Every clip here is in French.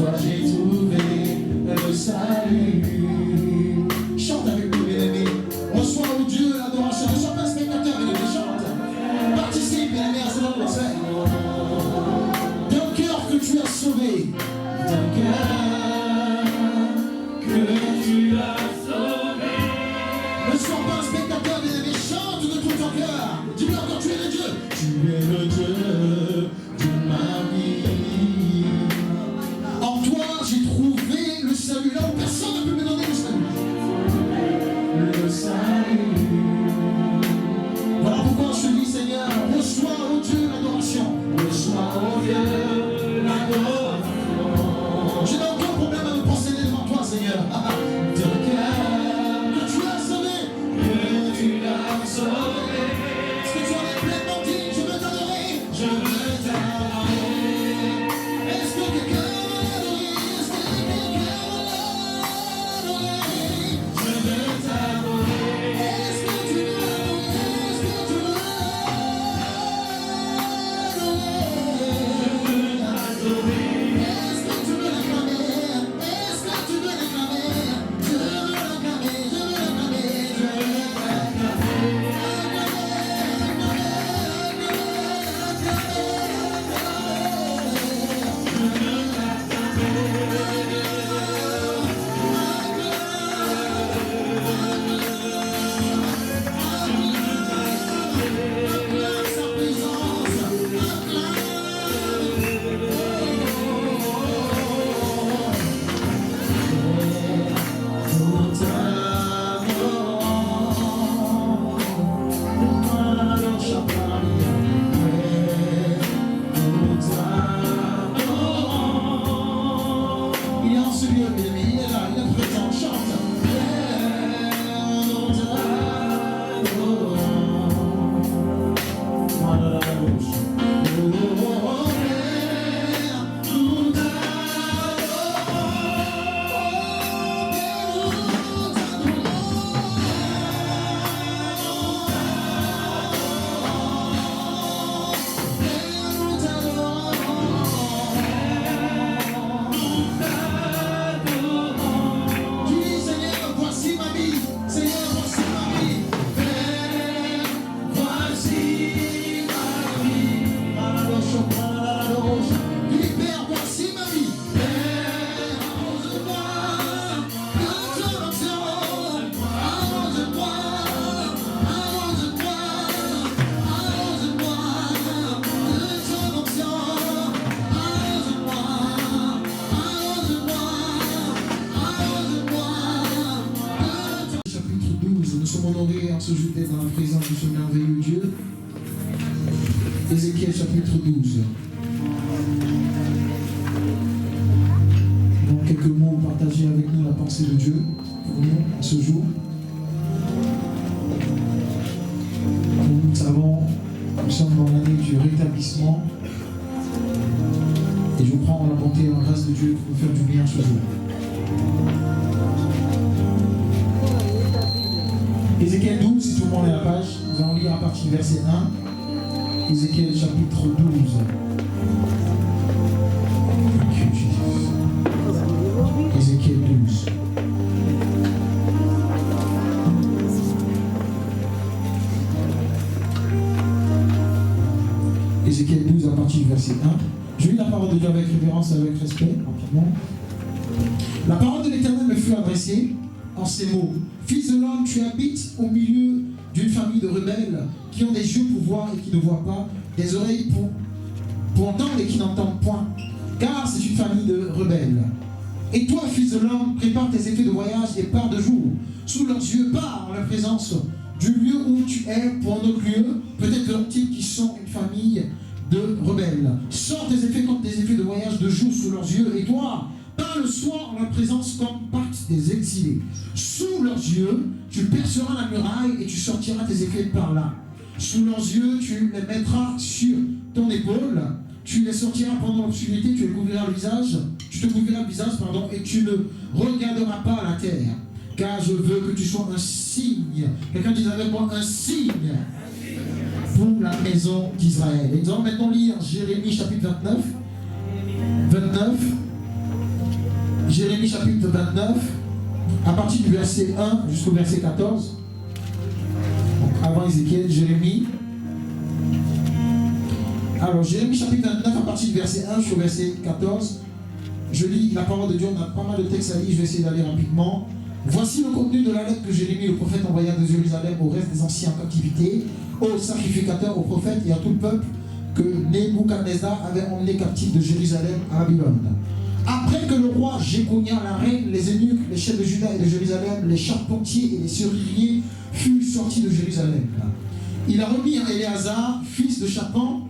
toi j'ai trouvé le salut. Chante avec nous, bien-aimés. Reçois, oh Dieu, l'adoration. Ne sois pas un spectateur, bien-aimé, chante. Participe, bien-aimé, à cette atmosphère. D'un cœur que tu as sauvé. D'un cœur que tu as sauvé. Ne sois pas un spectateur, bien-aimé, chante de tout ton cœur. Dis-lui encore, tu es le Dieu. Tu es le Dieu de ma vie. En toi, j'ai trouvé le salut. Là où personne ne peut me donner le salut. Le salut. Voilà pourquoi je dis, Seigneur, reçois, oh Dieu, l'adoration. Reçois, oh Dieu, l'adoration. Je n'ai aucun problème à me procéder devant toi, Seigneur. De cœur que tu as sauvé. Que tu as sauvé. Est-ce que tu en es pleinement digne? Je veux t'adorer. Je veux t'adorer. Est-ce que quelqu'un l'adorer? Est-ce que quelqu'un l'adorer? Je veux t'adorer. Est-ce que tu veux l'adorer? Est-ce que tu veux l'adorer? Est-ce que tu veux l'acclamer? Est-ce que tu veux l'acclamer? Je veux l'acclamer, je veux l'acclamer, je veux l'acclamer. Il est en ce lieu, mes amis, il est là, il est présent, chante. Dis, Seigneur, voici ma vie. Seigneur, voici ma vie. Voici ma vie. Dis, Père, voici ma vie. Père, arrose-moi de ton onction. Arrose-moi, arrose-moi, arrose-moi de ton onction. Arrose-moi, arrose-moi, arrose-moi de ton... Chapitre 12, nous sommes honorés en ce jour d'être dans la présence de ce merveilleux Dieu. Ézéchiel chapitre 12. Donc quelques mots partagés avec nous la pensée de Dieu pour nous en ce jour. Comme nous le savons, nous sommes dans l'année du rétablissement et je prends la bonté et la grâce de Dieu pour nous faire du bien ce jour. Ézéchiel 12, si tout le monde est à la page, nous allons lire à partir du verset 1. Ézéchiel chapitre 12. Thank you, Jesus. Ézéchiel 12. Ézéchiel 12 à partir du verset 1. Je lis la parole de Dieu avec révérence et avec respect, rapidement. La parole de l'Éternel me fut adressée en ces mots. Fils de l'homme, tu habites au milieu d'une famille de rebelles qui ont des yeux pour voir et qui ne voient pas, des oreilles pour entendre et qui n'entendent point, car c'est une famille de rebelles. Et toi, fils de l'homme, prépare tes effets de voyage et pars de jour. Sous leurs yeux, pars en la présence du lieu où tu es pour un autre lieu, peut-être leur-t-il qui sont une famille de rebelles. Sors tes effets comme des effets de voyage de jour sous leurs yeux, et toi, pars le soir en la présence comme partent des exilés. Sous leurs yeux, tu perceras la muraille et tu sortiras tes effets par là. Sous leurs yeux, tu les mettras sur ton épaule, tu les sortiras pendant l'obscurité, tu te couvriras le visage, et tu ne regarderas pas à la terre. Car je veux que tu sois un signe. Quelqu'un dit avec moi, un signe pour la maison d'Israël. Et nous allons maintenant lire Jérémie chapitre 29. chapitre 29, à partir du verset 1 jusqu'au verset 14. Donc, avant Ézéchiel, Jérémie. Alors, Jérémie chapitre 29, à partir du verset 1 jusqu'au verset 14. Je lis la parole de Dieu, on a pas mal de textes à lire, je vais essayer d'aller rapidement. Voici le contenu de la lettre que Jérémie, le prophète, envoya de Jérusalem au reste des anciens en captivité, aux sacrificateurs, aux prophètes et à tout le peuple que Nebuchadnezzar avait emmené captif de Jérusalem à Babylone. Après que le roi Jéconia, la reine, les eunuques, les chefs de Juda et de Jérusalem, les charpentiers et les serruriers furent sortis de Jérusalem, il a remis à Éléazar, fils de Shaphan,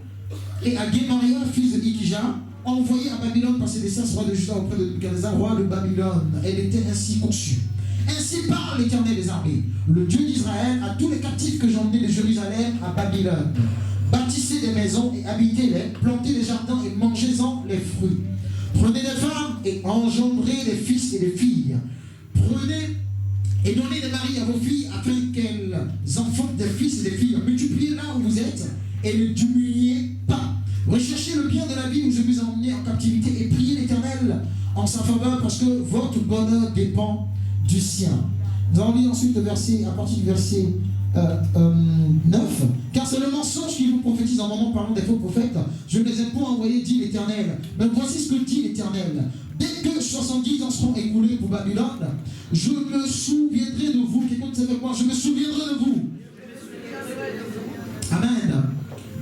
et à Guémaria, fils de Ikija, envoyé à Babylone par Sédécias, roi de Juda, auprès de Nebuchadnezzar, roi de Babylone. Elle était ainsi conçue. Ainsi parle l'Éternel des armées, le Dieu d'Israël, à tous les captifs que j'ai emmenés de Jérusalem à Babylone. Bâtissez des maisons et habitez-les, plantez des jardins et mangez-en les fruits. Prenez des femmes et engendrez des fils et des filles. Prenez et donnez des maris à vos filles afin qu'elles enfantent des fils et des filles. Multipliez là où vous êtes et ne diminuez pas. Recherchez le bien de la vie où je vous ai emmené en captivité et priez l'Éternel en sa faveur parce que votre bonheur dépend du sien. Nous allons lire ensuite le verset, à partir du verset 9. Car c'est le mensonge qui vous prophétise en moment parlant des faux prophètes. Je ne les ai point envoyés, dit l'Éternel. Mais voici ce que dit l'Éternel. Dès que 70 ans seront écoulés pour Babylone, je me souviendrai de vous. Qui compte avec moi? Je me souviendrai de vous. Amen.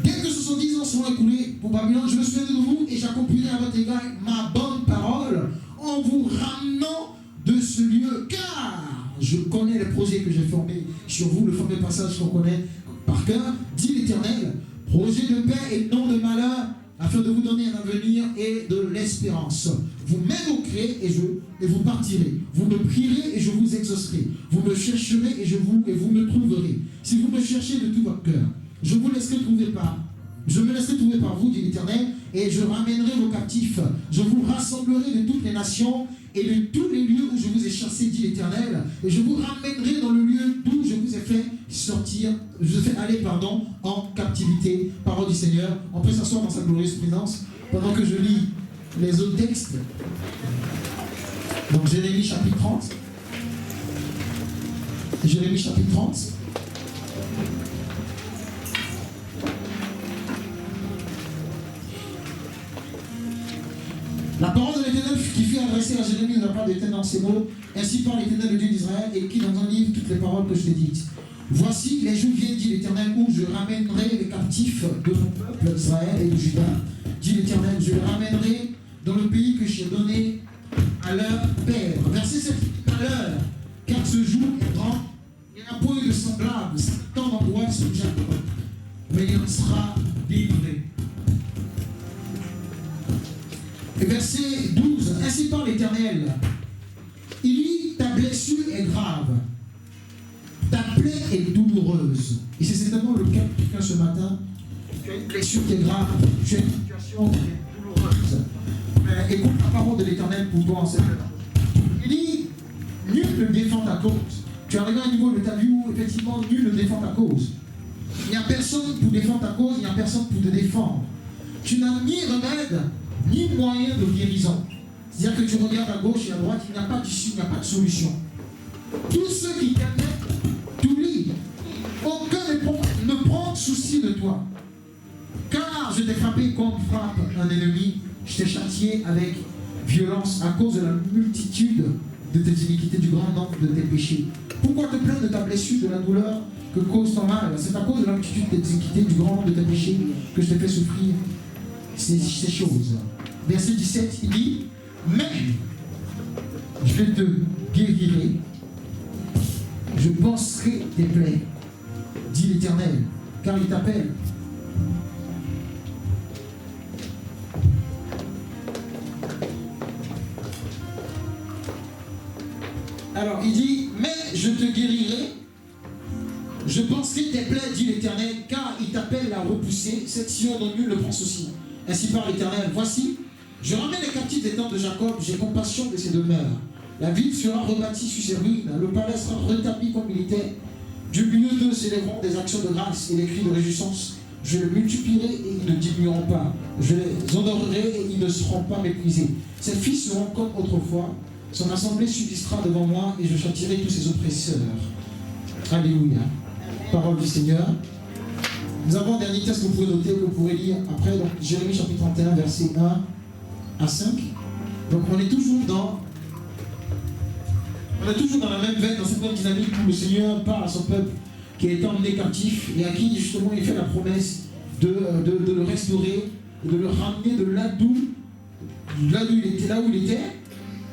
Dès que 70 ans seront écoulés pour Babylone, je me souviendrai de vous et j'accomplirai à votre égard ma bonne parole en vous ramenant de ce lieu, car je connais les projets que j'ai formés sur vous, le fameux passage qu'on connaît par cœur, dit l'Éternel, projet de paix et non de malheur, afin de vous donner un avenir et de l'espérance. Vous m'invoquerez et vous partirez. Vous me prierez et je vous exaucerai. Vous me chercherez et vous me trouverez. Si vous me cherchez de tout votre cœur, je vous laisserai trouver par. Je me laisserai trouver par vous, dit l'Éternel, et je ramènerai vos captifs. Je vous rassemblerai de toutes les nations et de tous les lieux où je vous ai chassés, dit l'Éternel, et je vous ramènerai dans le lieu d'où je vous ai fait sortir, je vous ai fait aller, en captivité. Parole du Seigneur. On peut s'asseoir dans sa glorieuse présence pendant que je lis les autres textes. Donc Jérémie chapitre 30. Jérémie chapitre 30. La parole de l'Éternel qui fut adressée à Jérémie de la part de l'Éternel en ces mots. Ainsi parle l'Éternel, le Dieu d'Israël, et écrit dans un livre toutes les paroles que je t'ai dites. Voici les jours viennent, dit l'Éternel, où je ramènerai les captifs de mon peuple d'Israël et de Juda. Dit l'Éternel, je les ramènerai dans le pays que j'ai donné à leur père. Verset 7, à l'heure, car ce jour est grand, il n'y a point eu de semblable, 7 ans d'angoisse sur Jacob, mais il en sera délivré. Et verset 12, ainsi parle l'Éternel, il dit, ta blessure est grave, ta plaie est douloureuse. Et c'est certainement le cas de quelqu'un ce matin. Tu as une blessure qui est grave, tu as une situation qui est douloureuse. Mais écoute la parole de l'Éternel pour toi en cette heure. Il dit, nul ne défend ta cause. Tu arrives à un niveau de ta vie où effectivement nul ne défend ta cause. Il n'y a personne pour défendre ta cause, il n'y a personne pour te défendre. Tu n'as ni remède, ni moyen de guérison. C'est-à-dire que tu regardes à gauche et à droite, il n'y a pas d'issue, il n'y a pas de solution. Tous ceux qui t'aiment t'oublient. Aucun ne prend souci de toi. Car je t'ai frappé comme frappe un ennemi, je t'ai châtié avec violence à cause de la multitude de tes iniquités, du grand nombre de tes péchés. Pourquoi te plaindre de ta blessure, de la douleur que cause ton mal? C'est à cause de la multitude de tes iniquités, du grand nombre de tes péchés que je t'ai fait souffrir ces choses. Verset 17, il dit, mais je te guérirai, je panserai tes plaies, dit l'Éternel, car il t'appelle. Alors il dit, mais je te guérirai, je panserai tes plaies, dit l'Éternel, car il t'appelle à repousser cette Sion dont nul ne prend souci. Ainsi parle l'Éternel, voici, je ramène les captifs des tentes de Jacob, j'ai compassion de ses demeures. La ville sera rebâtie sur ses ruines, le palais sera rétabli comme il était. Du milieu d'eux s'élèveront des actions de grâce et des cris de réjouissance. Je les multiplierai et ils ne diminueront pas. Je les honorerai et ils ne seront pas méprisés. Ces fils seront comme autrefois, Son assemblée subsistera devant moi et je châtierai tous ses oppresseurs. Alléluia. Parole du Seigneur. Nous avons un dernier texte que vous pouvez noter, que vous pourrez lire après. Donc, Jérémie chapitre 31, verset 1 à 5. Donc on est toujours dans la même veine, dans cette même dynamique où le Seigneur parle à son peuple qui a été emmené captif et à qui justement il fait la promesse de le restaurer, de le ramener de là où il était,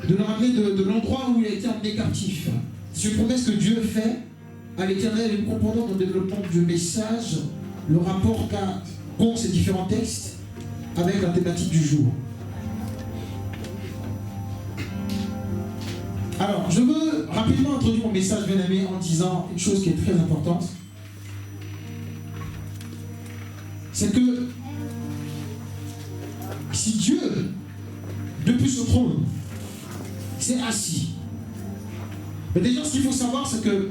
de le ramener de l'endroit où il a été emmené captif. C'est une promesse que Dieu fait à l'Éternel et nous comprenons dans le développement du message le rapport qu'ont ces différents textes avec la thématique du jour. Alors, je veux rapidement introduire mon message, bien aimé, en disant une chose qui est très importante. C'est que si Dieu, depuis ce trône, s'est assis, mais déjà, ce qu'il faut savoir, c'est que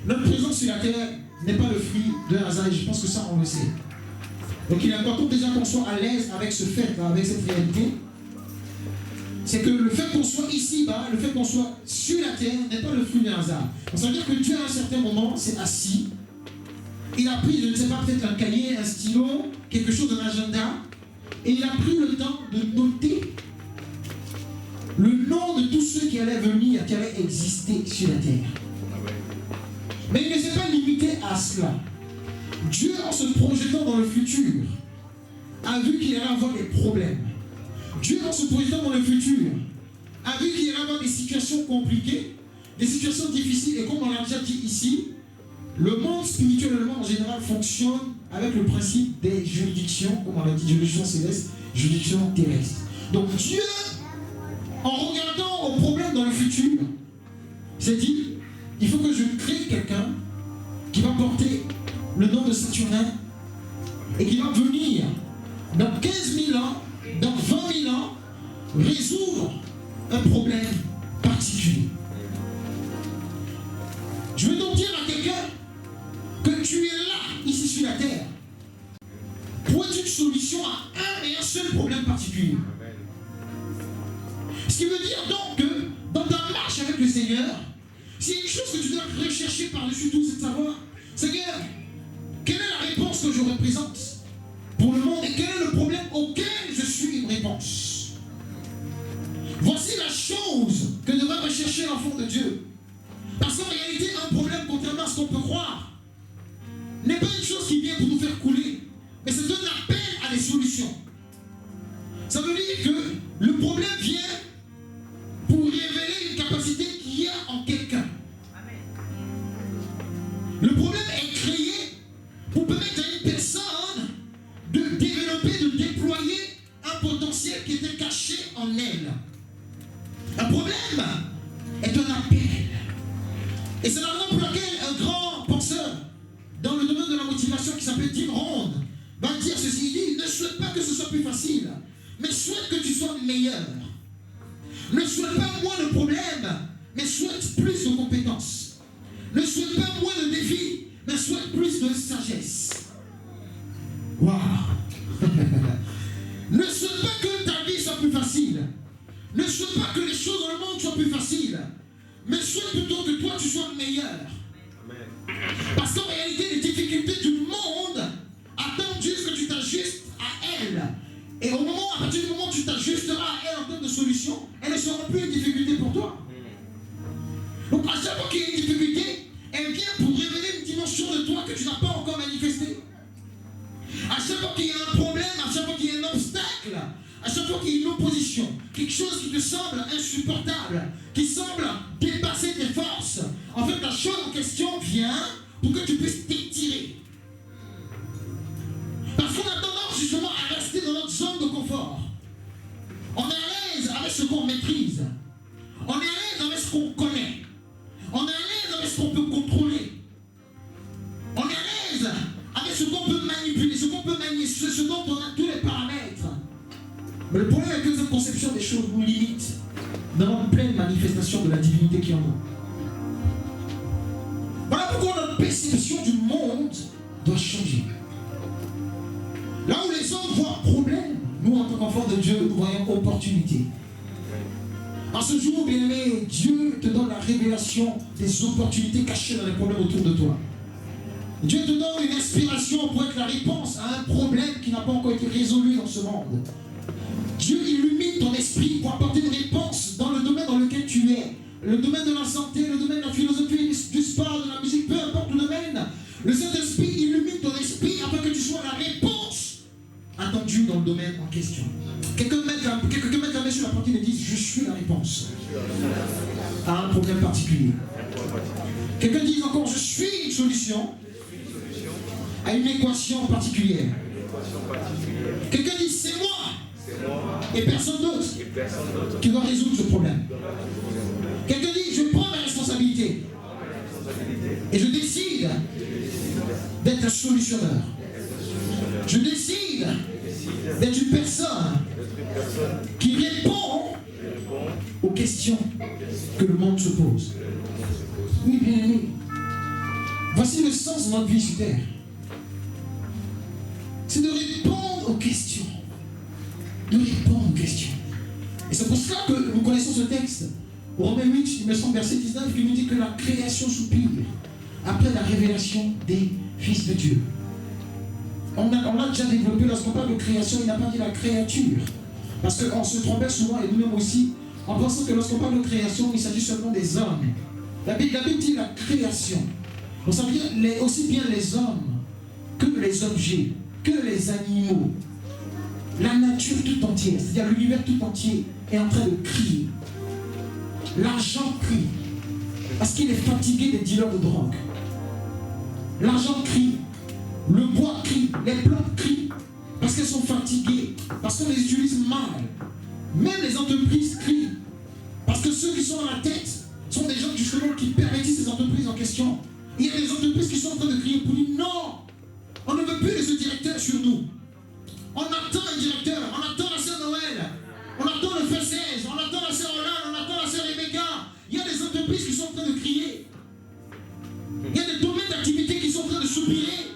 notre présence sur la terre n'est pas le fruit d'un hasard, et je pense que ça, on le sait. Donc, il est important déjà qu'on soit à l'aise avec ce fait, avec cette réalité. C'est que le fait qu'on soit ici-bas, le fait qu'on soit sur la terre, n'est pas le fruit d'un hasard. Donc, ça veut dire que Dieu, à un certain moment, s'est assis. Il a pris, je ne sais pas, peut-être un cahier, un stylo, quelque chose d'un agenda, et il a pris le temps de noter le nom de tous ceux qui allaient venir, qui allaient exister sur la terre. Mais il ne s'est pas limité à cela. Dieu, en se projetant dans le futur, a vu qu'il allait avoir des problèmes. Dieu, en se projetant dans le futur, a vu qu'il allait avoir des situations compliquées, des situations difficiles, et comme on l'a déjà dit ici, le monde spirituellement en général fonctionne avec le principe des juridictions, comme on l'a dit, juridiction céleste, juridiction terrestre. Donc Dieu, en regardant aux problèmes dans le futur, s'est dit, il faut que je crée quelqu'un qui va porter le nom de Saturnin et qui va venir dans 15 000 ans, dans 20 000 ans, résoudre un problème particulier. Je veux donc dire à quelqu'un que tu es là, ici sur la terre, pour être une solution à un et un seul problème particulier. Ce qui veut dire donc que dans ta marche avec le Seigneur, s'il y a une chose que tu dois rechercher par-dessus tout, c'est de savoir, Seigneur, quelle est la réponse que je représente pour le monde et quel est le problème auquel je suis une réponse. Voici la chose que devrait rechercher l'enfant de Dieu. Parce qu'en réalité, un problème, contrairement à ce qu'on peut croire, n'est pas une chose qui vient pour nous faire couler, mais c'est un appel à des solutions. Ça veut dire que le problème vient pour révéler une capacité qu'il y a en quelqu'un. Le problème est créé pour permettre à une personne de développer, de déployer un potentiel qui était caché en elle. Un problème est un appel. Et c'est la raison pour laquelle un grand penseur dans le domaine de la motivation qui s'appelle Jim Rohn va dire ceci. Il dit, ne souhaite pas que ce soit plus facile, mais souhaite que tu sois meilleur. Ne souhaite pas moins de problèmes, mais souhaite plus de compétences. Ne souhaite pas moins de défis, mais souhaite plus de sagesse. Waouh. Ne souhaite pas que ta vie soit plus facile. Ne souhaite pas que les choses dans le monde soient plus faciles. Mais souhaite plutôt que toi tu sois meilleur. Amen. Parce qu'en réalité, les difficultés du monde attendent juste que tu t'ajustes à elles. Et au moment, à partir du moment où tu t'ajusteras à elles en termes de solution, elles ne seront plus une difficulté pour toi. Donc à chaque fois qu'il y a une difficulté, elle vient pour révéler une dimension de toi que tu n'as pas encore manifestée. À chaque fois qu'il y a un problème, à chaque fois qu'il y a un obstacle, à chaque fois qu'il y a une opposition, quelque chose qui te semble insupportable, qui semble dépasser tes forces, en fait la chose en question vient pour que tu puisses t'étirer. Parce qu'on a tendance justement à rester dans notre zone de confort. On est à l'aise avec ce qu'on maîtrise. On est à l'aise avec ce qu'on connaît. On est à l'aise avec ce qu'on peut contrôler. On est à l'aise avec ce qu'on peut manipuler, ce qu'on peut manier, ce dont on a tous les paramètres. Mais le problème est que cette conception des choses nous limite dans notre pleine manifestation de la divinité qui est en nous. Voilà pourquoi notre perception du monde doit changer. Là où les hommes voient problème, nous en tant qu'enfants de Dieu, nous voyons opportunité. En ce jour, bien-aimé, Dieu te donne la révélation des opportunités cachées dans les problèmes autour de toi. Dieu te donne une inspiration pour être la réponse à un problème qui n'a pas encore été résolu dans ce monde. Dieu illumine ton esprit pour apporter une réponse dans le domaine dans lequel tu es. Le domaine de la santé, le domaine de la philosophie, du sport, de la musique, peu importe le domaine. Le Saint-Esprit illumine ton esprit afin que tu sois la réponse attendue dans le domaine en question. Quelqu'un met la main sur la poitrine et dit: je suis la réponse à un problème particulier. Quelqu'un dit encore: je suis une solution à une équation particulière. Quelqu'un dit: c'est moi et personne d'autre qui doit résoudre ce problème. Quelqu'un dit: je prends ma responsabilité et je décide d'être un solutionneur. Je décide d'être une personne qui répond aux questions que le monde se pose. Oui, bien aimé. Voici le sens de notre vie sur terre. C'est de répondre aux questions. De répondre aux questions. Et c'est pour cela que nous connaissons ce texte. Romains 8, il me semble, verset 19, qui nous dit que la création soupire après la révélation des fils de Dieu. On l'a déjà développé lorsqu'on parle de création, il n'a pas dit la créature. Parce qu'on se trompait souvent, et nous-mêmes aussi, en pensant que lorsqu'on parle de création, il s'agit seulement des hommes. La Bible dit la création. Donc ça veut dire aussi bien les hommes que les objets, que les animaux. La nature tout entière, c'est-à-dire l'univers tout entier, est en train de crier. L'argent crie, parce qu'il est fatigué des dealers de drogue. L'argent crie, le bois crie, les plantes crient, parce qu'elles sont fatiguées, parce qu'on les utilise mal. Même les entreprises crient, parce que ceux qui sont à la tête sont des gens justement qui pervertissent ces entreprises en question. Il y a des entreprises qui sont en train de crier pour dire non, on ne veut plus de ce directeur sur nous. On attend un directeur, on attend la sœur Noël, on attend le frère 16, on attend la sœur Hollande, on attend la sœur Rebecca. Il y a des entreprises qui sont en train de crier. Il y a des domaines d'activité qui sont en train de soupirer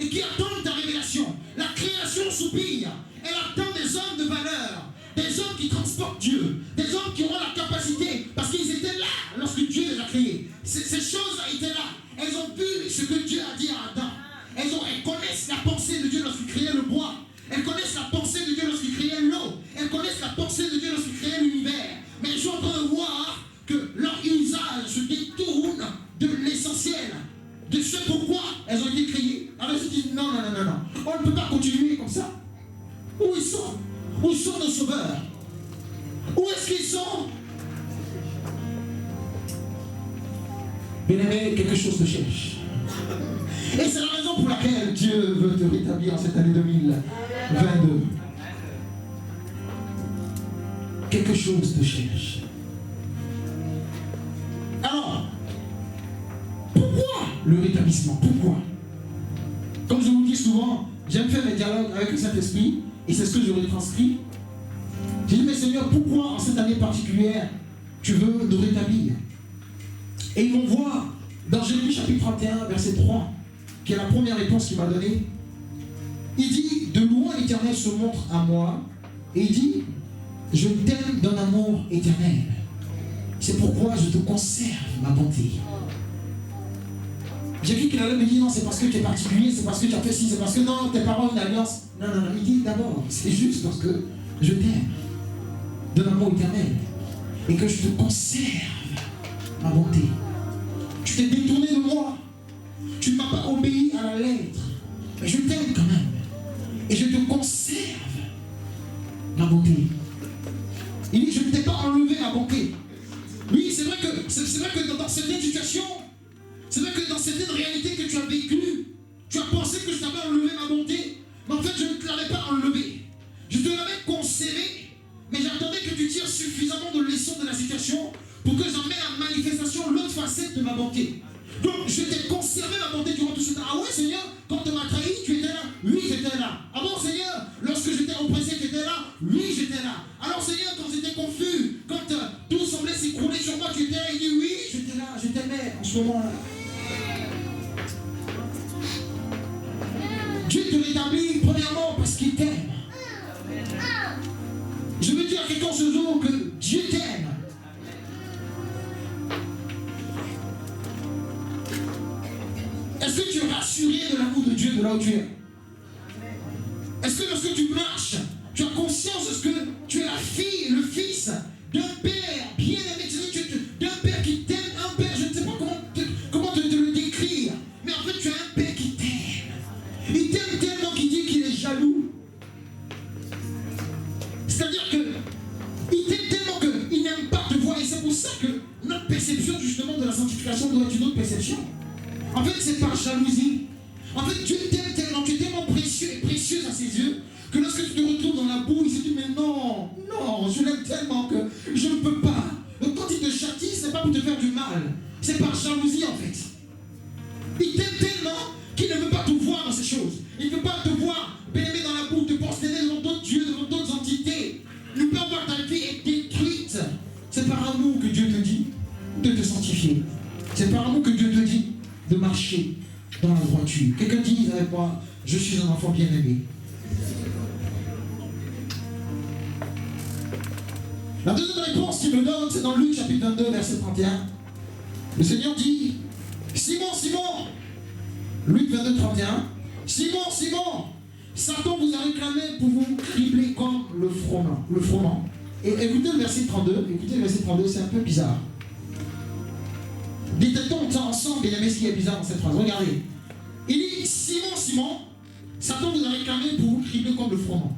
et qui attendent ta révélation. La création soupire. Elle attend des hommes de valeur, des hommes qui transportent Dieu, des hommes qui auront la capacité, parce qu'ils étaient là lorsque Dieu les a créés. Ces choses étaient là. Elles ont vu ce que Dieu a dit à Adam. Elles connaissent la pensée de Dieu lorsqu'il créait le bois. Elles connaissent la pensée de Dieu lorsqu'il créait l'eau. Elles connaissent la pensée de Dieu lorsqu'il créait l'univers. Mais elles sont en train de voir que leur usage se détourne de l'essentiel, de ce pourquoi elles ont été créées. Alors elles se disent non, on ne peut pas continuer comme ça. Où ils sont? Où sont nos sauveurs? Où est-ce qu'ils sont? Bien-aimé, quelque chose te cherche. Et c'est la raison pour laquelle Dieu veut te rétablir en cette année 2022. Quelque chose te cherche. Alors, pourquoi le rétablissement? Pourquoi? Comme je vous dis souvent, j'aime faire des dialogues avec le Saint-Esprit, et c'est ce que je retranscris. J'ai dit, mais Seigneur, pourquoi en cette année particulière, tu veux nous rétablir? Et ils vont voir dans Jérémie chapitre 31, verset 3, qui est la première réponse qu'il m'a donnée. Il dit, de loin l'Éternel se montre à moi, et il dit, je t'aime d'un amour éternel. C'est pourquoi je te conserve ma bonté. J'ai cru qu'il allait me dire, non, c'est parce que tu es particulier, c'est parce que tu as fait ci, c'est parce que non, tes paroles, une alliance. Non, il dit d'abord, c'est juste parce que je t'aime d'un amour éternel et que je te conserve ma bonté. Tu t'es détourné de moi. Tu ne m'as pas obéi à la lettre. Mais je t'aime quand même. Et je te conserve ma bonté. Il dit, je ne t'ai pas enlevé ma bonté. Oui, c'est vrai que dans certaines situations, c'est vrai que dans certaines réalités que tu as vécues, tu as pensé que je t'avais enlevé ma bonté. Mais en fait, je ne te l'avais pas enlevé. Je te l'avais conservé. Mais j'attendais que tu tires suffisamment de leçons de la situation pour que j'emmène en manifestation l'autre facette de ma bonté. Donc, je t'ai conservé ma bonté durant tout ce temps. Ah ouais, Seigneur, quand tu m'as trahi, tu étais là? Oui, j'étais là. Ah bon, Seigneur, lorsque j'étais oppressé, tu étais là? Oui, j'étais là. Alors, Seigneur, quand j'étais confus, quand tout semblait s'écrouler sur moi, tu étais là? Il dit oui, j'étais là, je t'aimais en ce moment-là. Dieu te rétablit, premièrement, parce qu'il t'aime. Je veux dire à quelqu'un ce jour que Dieu t'aime. es rassuré de l'amour de Dieu de là où tu es? Est-ce que lorsque tu marches, tu as conscience de ce que tu es la fille, le fils d'un père bien aimé, d'un père qui t'aime, un père, je ne sais pas comment te le décrire, mais en fait tu as un père qui t'aime. Il t'aime tellement qu'il dit qu'il est jaloux. C'est-à-dire que il t'aime tellement qu'il n'aime pas te voir, et c'est pour ça que notre perception justement de la sanctification doit être une autre perception. En fait, c'est par jalousie. En fait, Dieu t'aime tellement, tu es tellement précieux et précieuse à ses yeux, que lorsque tu te retrouves dans la boue, il se dit, mais non, je l'aime tellement que je ne peux pas. Donc quand il te châtie, ce n'est pas pour te faire du mal, c'est par jalousie en fait. Il t'aime tellement qu'il ne veut pas te voir dans ces choses. Il ne veut pas te voir baigner dans la boue, te prosterner devant d'autres dieux, devant d'autres entités. Il ne peut pas voir ta vie être détruite. C'est par amour que Dieu te dit de te sanctifier. C'est par amour que Dieu te dit de marcher dans la droiture. Quelqu'un dit avec moi, je suis un enfant bien-aimé. La deuxième réponse qu'il me donne, c'est dans Luc chapitre 22, verset 31. Le Seigneur dit, Simon, Simon, Luc 22, 31, Simon, Simon, Satan vous a réclamé pour vous cribler comme le froment. Et écoutez le verset 32, c'est un peu bizarre. Dites-on ensemble, bien aimé, ce qui est bizarre dans cette phrase. Regardez. Il dit, Simon, Simon, Satan vous a réclamé pour vous cribler comme le froment.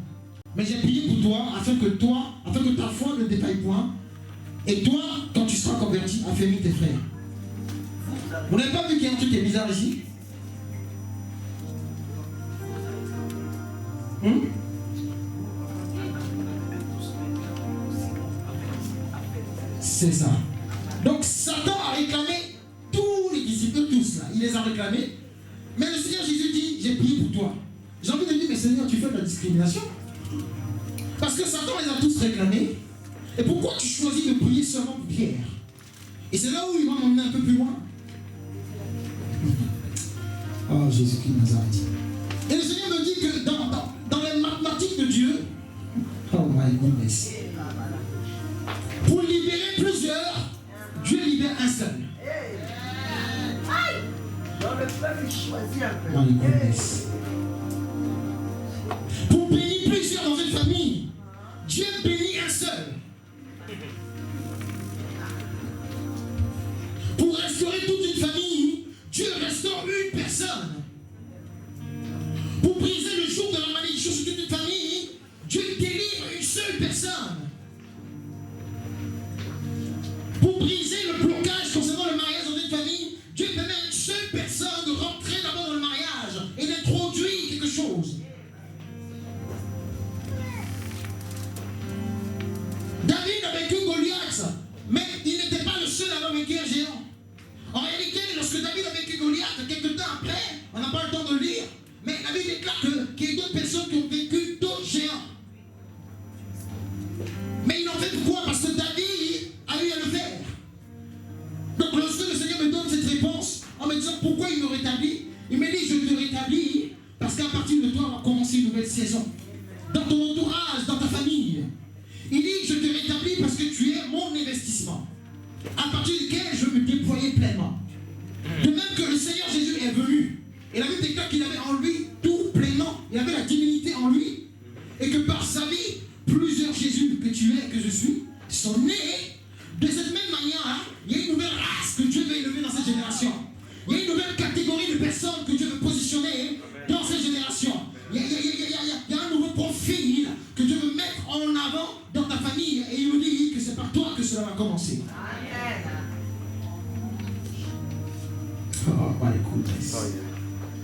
Mais j'ai prié pour toi, afin que ta foi ne défaille point. Et toi, quand tu seras converti, affermis tes frères. Vous n'avez pas vu qu'il y a un truc qui est bizarre ici? C'est ça. Donc Satan a réclamé tous les disciples, tous là. Il les a réclamés. Mais le Seigneur Jésus dit, j'ai prié pour toi. J'ai envie de dire, mais Seigneur, tu fais de la discrimination. Parce que Satan les a tous réclamés. Et pourquoi tu choisis de prier seulement pour Pierre? Et c'est là où il va m'emmener un peu plus loin. Oh, Jésus-Christ de Nazareth. Et le Seigneur me dit que dans les mathématiques de Dieu, oh my goodness, pour libérer plusieurs, Dieu libère un seul. Dans le peuple choisi un peu. My goodness. Pour bénir plusieurs dans une famille, Dieu bénit un seul. Pour restaurer toute une famille, Dieu restaure une personne. Pour briser le joug de la malédiction sur toute une famille, Dieu délivre une seule personne. Pour briser le blocage concernant le mariage dans une famille, Dieu permet à une seule personne de rentrer d'abord dans le mariage et d'introduire quelque chose. David a vaincu Goliath, mais il n'était pas le seul à avoir vaincu un géant. En réalité, lorsque David a vaincu Goliath, quelques temps après, on n'a pas le temps de lire, mais la Bible déclare qu'il y a d'autres personnes qui ont vaincu d'autres géants. Mais ils l'ont fait pourquoi? Parce que David a eu à le faire. Donc lorsque le Seigneur me donne cette réponse, en me disant pourquoi il me rétablit, il me dit je te rétablis parce qu'à partir de toi, on va commencer une nouvelle saison. Dans ton entourage, dans ta famille. Il dit je te rétablis parce que tu es mon investissement, à partir duquel je veux me déployer pleinement. De même que le Seigneur Jésus est venu, et la Bible déclare qu'il avait en lui tout pleinement, il avait la divinité en lui, et que par sa vie, plusieurs Jésus que tu es, que je suis, sont nés. De cette même manière, il y a une nouvelle race que Dieu veut élever dans cette génération. Il y a une nouvelle catégorie de personnes que Dieu veut positionner dans cette génération. Il y a un nouveau profil que Dieu veut mettre en avant dans ta famille. Et il nous dit que c'est par toi que cela va commencer. Oh, my goodness.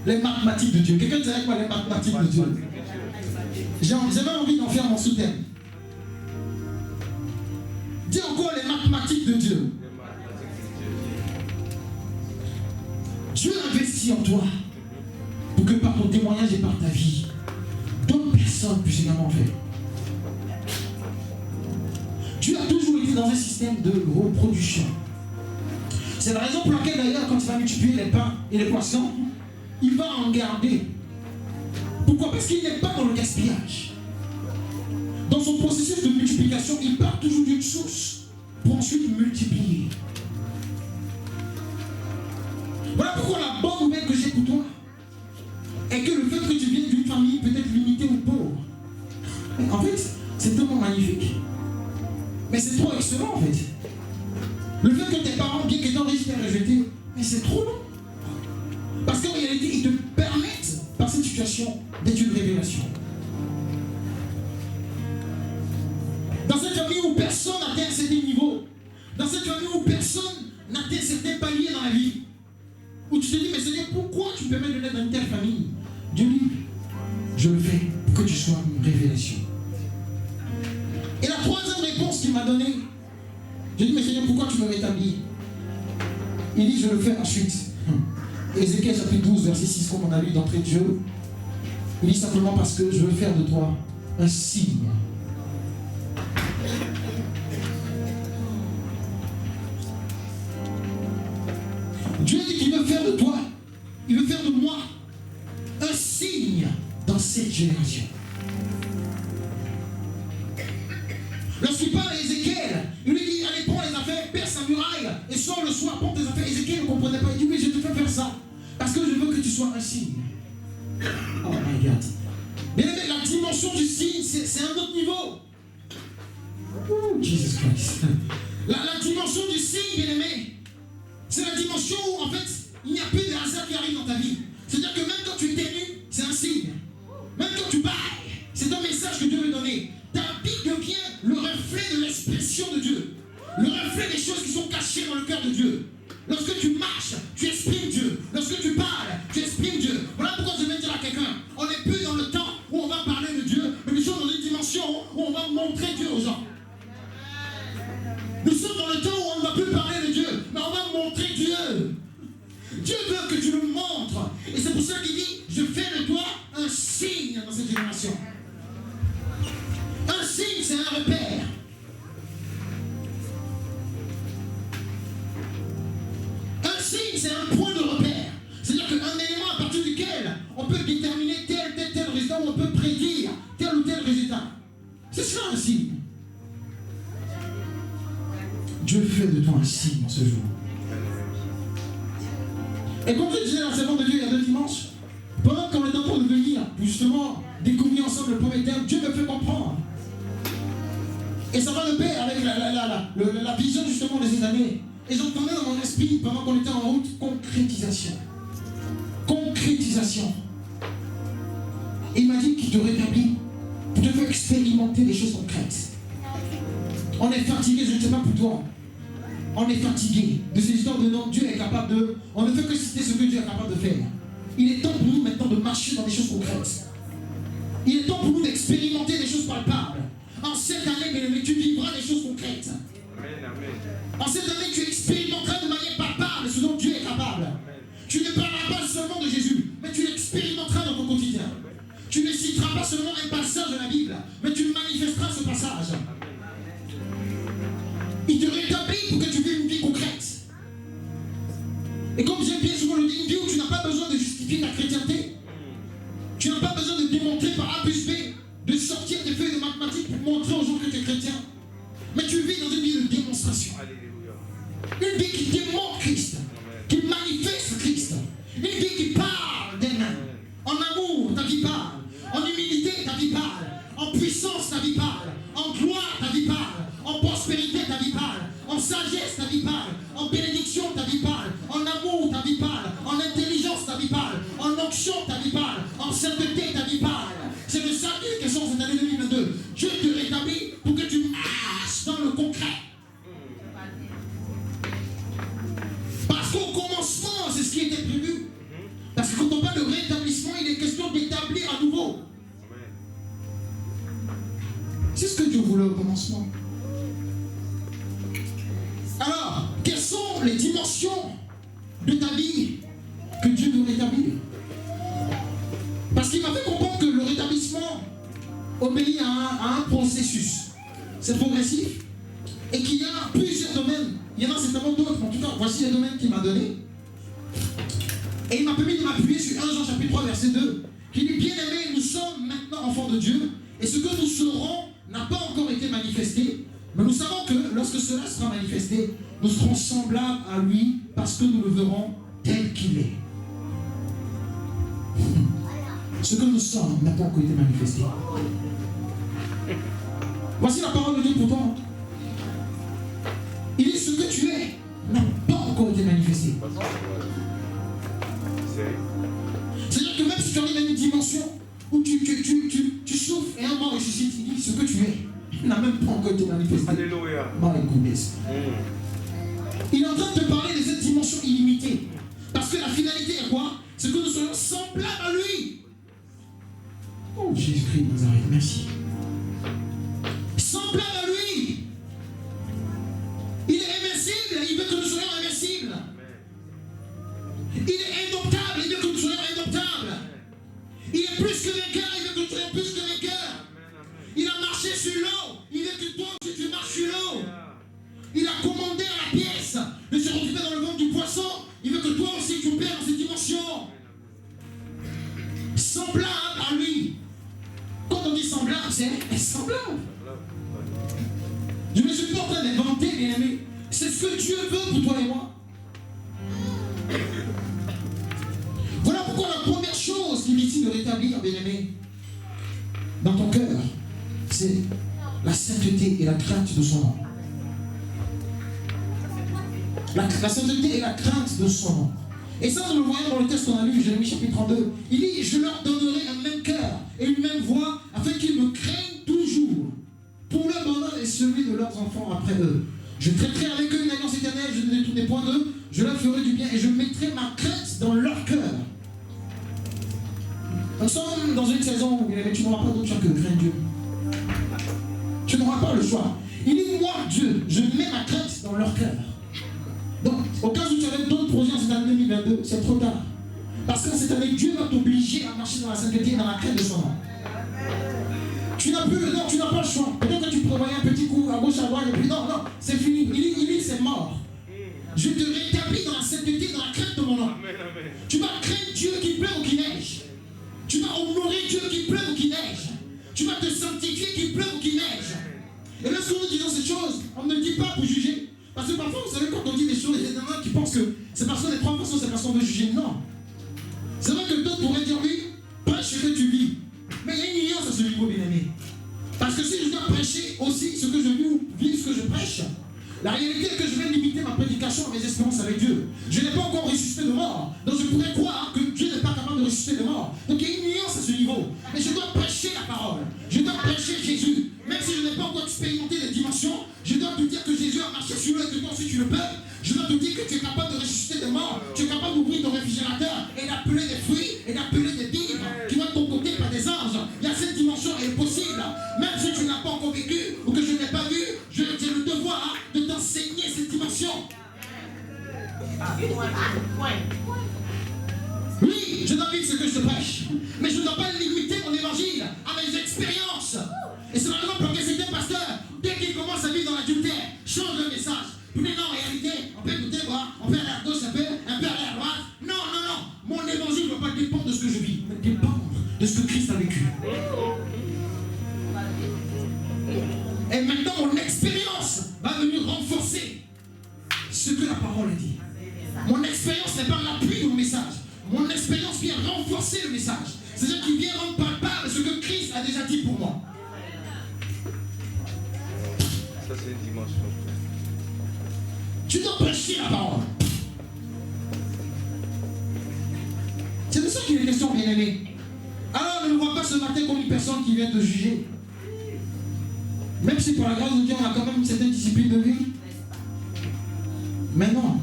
Les mathématiques de Dieu. Quelqu'un dirait avec moi les mathématiques de Dieu. J'avais envie d'en faire mon sous-thème. Dis encore les mathématiques de Dieu. Dieu investit en toi pour que par ton témoignage et par ta vie, d'autres personnes puissent également faire. Dieu a toujours été dans un système de reproduction. C'est la raison pour laquelle d'ailleurs quand il va multiplier les pains et les poissons, il va en garder. Pourquoi? Parce qu'il n'est pas dans le gaspillage. Dans son processus de multiplication, il part toujours d'une source pour ensuite multiplier. Voilà pourquoi la bonne nouvelle que j'ai pour toi, Mais c'est trop excellent en fait. Le fait que tes parents, bien qu'étant riches, t'aient rejeté, mais c'est trop long. Parce qu'en réalité, ils te permettent, par cette situation, d'être une révélation. Dans cette famille où personne n'atteint certains niveaux, dans cette famille où personne n'atteint certains paliers dans la vie, où tu te dis, mais Seigneur, pourquoi tu me permets de naître dans une telle famille? Dieu dit, je le fais pour que tu sois une révélation. Et la troisième réponse qu'il m'a donnée, j'ai dit, mais Seigneur, pourquoi tu me rétablis? Il dit, je le fais ensuite. Ézéchiel chapitre 12, verset 6, comme on a lu d'entrée de jeu, il dit simplement parce que je veux faire de toi un signe. Dieu dit qu'il veut faire de toi, il veut faire de moi un signe dans cette génération. Lorsqu'il parle à Ézéchiel, il lui dit, allez, prends les affaires, perce la muraille et sors le soir, prends tes affaires. Ézéchiel ne comprenait pas, il dit, oui, je te fais faire ça, parce que je veux que tu sois un signe. Oh my God. Bien aimé, la dimension du signe, c'est un autre niveau. Oh, Jesus Christ. La dimension du signe, bien aimé, c'est la dimension où, en fait, il n'y a plus de hasard qui arrive dans ta vie. C'est-à-dire que même quand tu es nu, c'est un signe. Même quand tu bailles, c'est un message que Dieu veut donner. Ta vie devient le reflet de l'expression de Dieu. Le reflet des choses qui sont cachées dans le cœur de Dieu. Lorsque tu marches, tu exprimes Dieu. Lorsque tu parles, tu exprimes Dieu. Voilà pourquoi je vais dire à quelqu'un, on n'est plus dans le temps où on va parler de Dieu, mais nous sommes dans une dimension où on va montrer Dieu aux gens. Nous sommes dans le temps où on ne va plus parler de Dieu, mais on va montrer Dieu. Dieu veut que tu le montres. Et c'est pour ça qu'il dit, je fais de toi un signe dans cette génération. Un signe, c'est un repère. Un signe, c'est un point de repère. C'est-à-dire qu'un élément à partir duquel on peut déterminer tel résultat, ou on peut prédire tel ou tel résultat. C'est ça un signe. Dieu fait de toi un signe en ce jour. Et comme je disais dans le serment de Dieu il y a 2 dimanches, pendant qu'on est en train de venir, justement, découvrir ensemble le premier terme, Dieu me fait comprendre. Et ça va de pair avec la vision justement de ces années. Et j'entendais dans mon esprit, pendant qu'on était en route, concrétisation. Concrétisation. Et il m'a dit qu'il te rétablit pour te faire expérimenter des choses concrètes. On est fatigué, je ne sais pas pour toi. On est fatigué de ces histoires de non, Dieu est capable de... On ne fait que citer ce que Dieu est capable de faire. Il est temps pour nous maintenant de marcher dans des choses concrètes. Il est temps pour nous d'expérimenter des choses palpables. En cette année, bien aimé, tu vivras des choses concrètes. En cette année, tu expérimenteras de manière palpable ce dont Dieu est capable. Tu ne parleras pas seulement de Jésus, mais tu l'expérimenteras dans ton quotidien. Tu ne citeras pas seulement un passage de la Bible, mais tu manifesteras ce passage. Il te rétablit pour que tu vives une vie concrète. Et comme j'aime bien souvent le dire, une vie où tu n'as pas besoin de justifier ta chrétienté. Tu n'as pas besoin de démontrer par A plus B, de sortir des feuilles de mathématiques pour montrer aux gens que tu es chrétien. Mais tu vis dans une vie de démonstration. Une vie qui démontre Christ, qui manifeste Christ. Une vie qui parle d'elle-même. En amour, ta vie parle. En humilité, ta vie parle. En puissance, ta vie parle. En gloire, ta vie parle. En prospérité, ta vie parle. En sagesse, ta vie parle. En bénédiction, ta vie parle. En amour, ta vie parle. En intelligence, ta vie parle. En onction, ta vie parle. En sainteté, ta vie parle. C'est le salut qui est sur cette année 2022. Dieu te rétablit pour que tu marches dans le concret. Parce qu'au commencement, c'est ce qui était prévu. Parce que quand on parle de rétablissement, il est question d'établir à nouveau. C'est ce que Dieu voulait au commencement. Alors, quelles sont les dimensions de ta vie que Dieu veut rétablir? Parce qu'il m'a fait comprendre que le rétablissement obéit à un processus. C'est progressif. Et qu'il y a plusieurs domaines. Il y en a certainement d'autres. En tout cas, voici les domaines qu'il m'a donnés. Et il m'a permis de m'appuyer sur 1 Jean chapitre 3 verset 2. Qui dit, bien aimé, nous sommes maintenant enfants de Dieu. Et ce que nous serons n'a pas encore été manifesté. Mais nous savons que lorsque cela sera manifesté, nous serons semblables à lui parce que nous le verrons tel qu'il est. Ce que nous sommes n'a pas encore été manifesté. Voici la parole de Dieu pour toi. ce que tu es n'a pas encore été manifesté. C'est-à-dire que même si tu arrives à une dimension où tu souffres et un mort ressuscite, il dit ce que tu es n'a même pas encore été manifesté. Alléluia. Il est en train de te parler de cette dimension illimitée. Parce que la finalité est quoi? C'est que nous soyons semblables à lui. Oh Jésus-Christ de Nazareth, merci. Semblable à lui. Il est invincible, il veut que nous soyons invincibles. Il est indomptable, il veut que nous soyons indomptables. Il est plus que vainqueur, il veut que nous soyons plus que vainqueurs. Il a marché sur l'eau, il veut que toi aussi tu marches sur l'eau. Il a commandé à la pièce de se retrouver dans le ventre du poisson, il veut que toi aussi tu opères dans cette dimension. Semblable à lui. Quand on dit semblable, c'est semblable. Je ne suis pas en train d'inventer, bien aimé. C'est ce que Dieu veut pour toi et moi. Voilà pourquoi la première chose qu'il est ici de rétablir, bien aimé, dans ton cœur, c'est la sainteté et la crainte de son nom. La sainteté et la crainte de son nom. Et ça, nous le voyons dans le texte qu'on a lu, Jérémie chapitre 32. Il dit, je leur donnerai un même cœur et une même voix, afin qu'ils me craignent toujours, pour leur bonheur et celui de leurs enfants après eux. Je traiterai avec eux une alliance éternelle, je ne détournerai point d'eux, je leur ferai du bien et je mettrai ma crainte dans leur cœur. Nous sommes dans une saison où tu n'auras pas d'autre choix que de craindre Dieu. Tu n'auras pas le choix. Il dit, moi, Dieu, je mets ma crainte dans leur cœur. Donc, au cas où tu avais d'autres projets en cette année 2022, c'est trop tard. Parce que cette année, Dieu va t'obliger à marcher dans la sainteté et dans la crainte de son nom. Tu n'as plus, non, tu n'as pas le choix. Peut-être que tu prévoyais un petit coup à gauche, à droite, et puis non, c'est fini. Il dit, c'est mort. Je te rétablis dans la sainteté, dans la crainte de mon nom. Tu vas craindre Dieu qui pleut ou qui neige. Tu vas honorer Dieu qui pleut ou qui neige. Tu vas te sanctifier qui pleut ou qui neige. Et lorsque nous disons ces choses, on ne le dit pas pour juger. Parce que parfois, vous savez, quand on dit des choses, il y en a qui pensent que c'est parce qu'on est trois façons, c'est parce qu'on veut juger. Non. C'est vrai que d'autres pourraient dire, oui, prêche ce que tu vis. Mais il y a une nuance à ce niveau, bien aimé. Parce que si je dois prêcher aussi ce que je vis ou vivre ce que je prêche, la réalité est que je vais limiter ma prédication à mes espérances avec Dieu. Je n'ai pas encore ressuscité de mort. Donc je pourrais croire que Dieu n'est pas capable de ressusciter de mort. Donc il y a une nuance à ce niveau. Mais je dois prêcher la parole. Je dois prêcher Jésus. Même si je n'ai pas encore expérimenté les dimensions, je dois te dire que Jésus a marché sur l'eau et que toi aussi tu le peux. Je dois te dire que tu es capable de ressusciter des morts. Tu es capable d'ouvrir ton réfrigérateur et d'appeler des fruits et d'appeler des vivres qui vont être concoctés par des anges. Il y a cette dimension, elle est possible. Même si tu n'as pas encore vécu ou que je n'ai pas vu, j'ai le devoir de t'enseigner cette dimension. Oui, je dois vivre ce que je te prêche. Mais je ne dois pas limiter mon évangile à mes expériences. Et c'est la raison pour laquelle certains pasteurs, dès qu'ils commencent à vivre dans l'adultère, changent le message. Mais non, en réalité, on peut écouter, on peut aller à gauche un peu à la droite. Non, non, non. Mon évangile ne doit pas dépendre de ce que je vis, mais dépendre de ce que Christ a vécu. Et maintenant, mon expérience va venir renforcer ce que la parole dit. Mon expérience n'est pas l'appui de mon message. Mon expérience vient renforcer le message. C'est-à-dire qu'il vient rendre palpable ce que Christ a déjà dit pour moi. Ça, c'est une dimension. Tu dois prêcher la parole. C'est de ça qu'il est question, bien aimé. Alors ne me vois pas ce matin comme une personne qui vient te juger. Même si pour la grâce de Dieu, on a quand même une certaine discipline de vie. Mais non.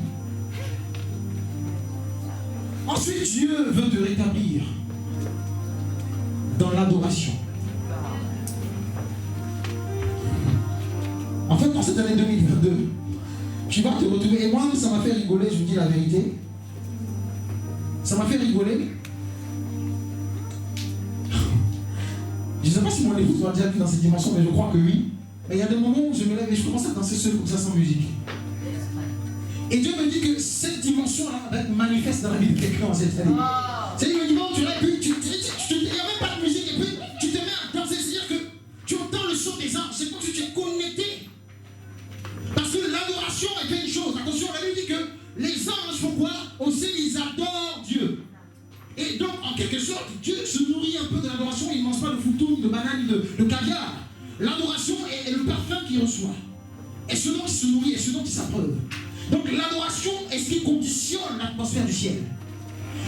Ensuite, Dieu veut te rétablir dans l'adoration. En fait, dans cette année 2022, tu vas te retrouver. Et moi, ça m'a fait rigoler, je vous dis la vérité. Ça m'a fait rigoler. Je ne sais pas si mon épouse m'a déjà vu dans cette dimension, mais je crois que oui. Mais il y a des moments où je me lève et je commence à danser seul comme ça sans musique. Et Dieu me dit que cette dimension-là va être manifeste dans la vie de quelqu'un en cette année. C'est-à-dire qu'il me dit, bon, tu l'as vu, il n'y a même pas de musique, et puis tu te mets à danser. C'est-à-dire que tu entends le son des anges, c'est comme si tu es connecté. Parce que l'adoration est une chose. Attention, la Bible dit que les anges font quoi? Aussi, ils adorent Dieu. Et donc, en quelque sorte, Dieu se nourrit un peu de l'adoration. Il ne mange pas de foutoune, de banane, de caviar. L'adoration est le parfum qu'il reçoit. est ce dont il se nourrit, est ce dont il s'abreuve. Donc l'adoration est ce qui conditionne l'atmosphère du ciel.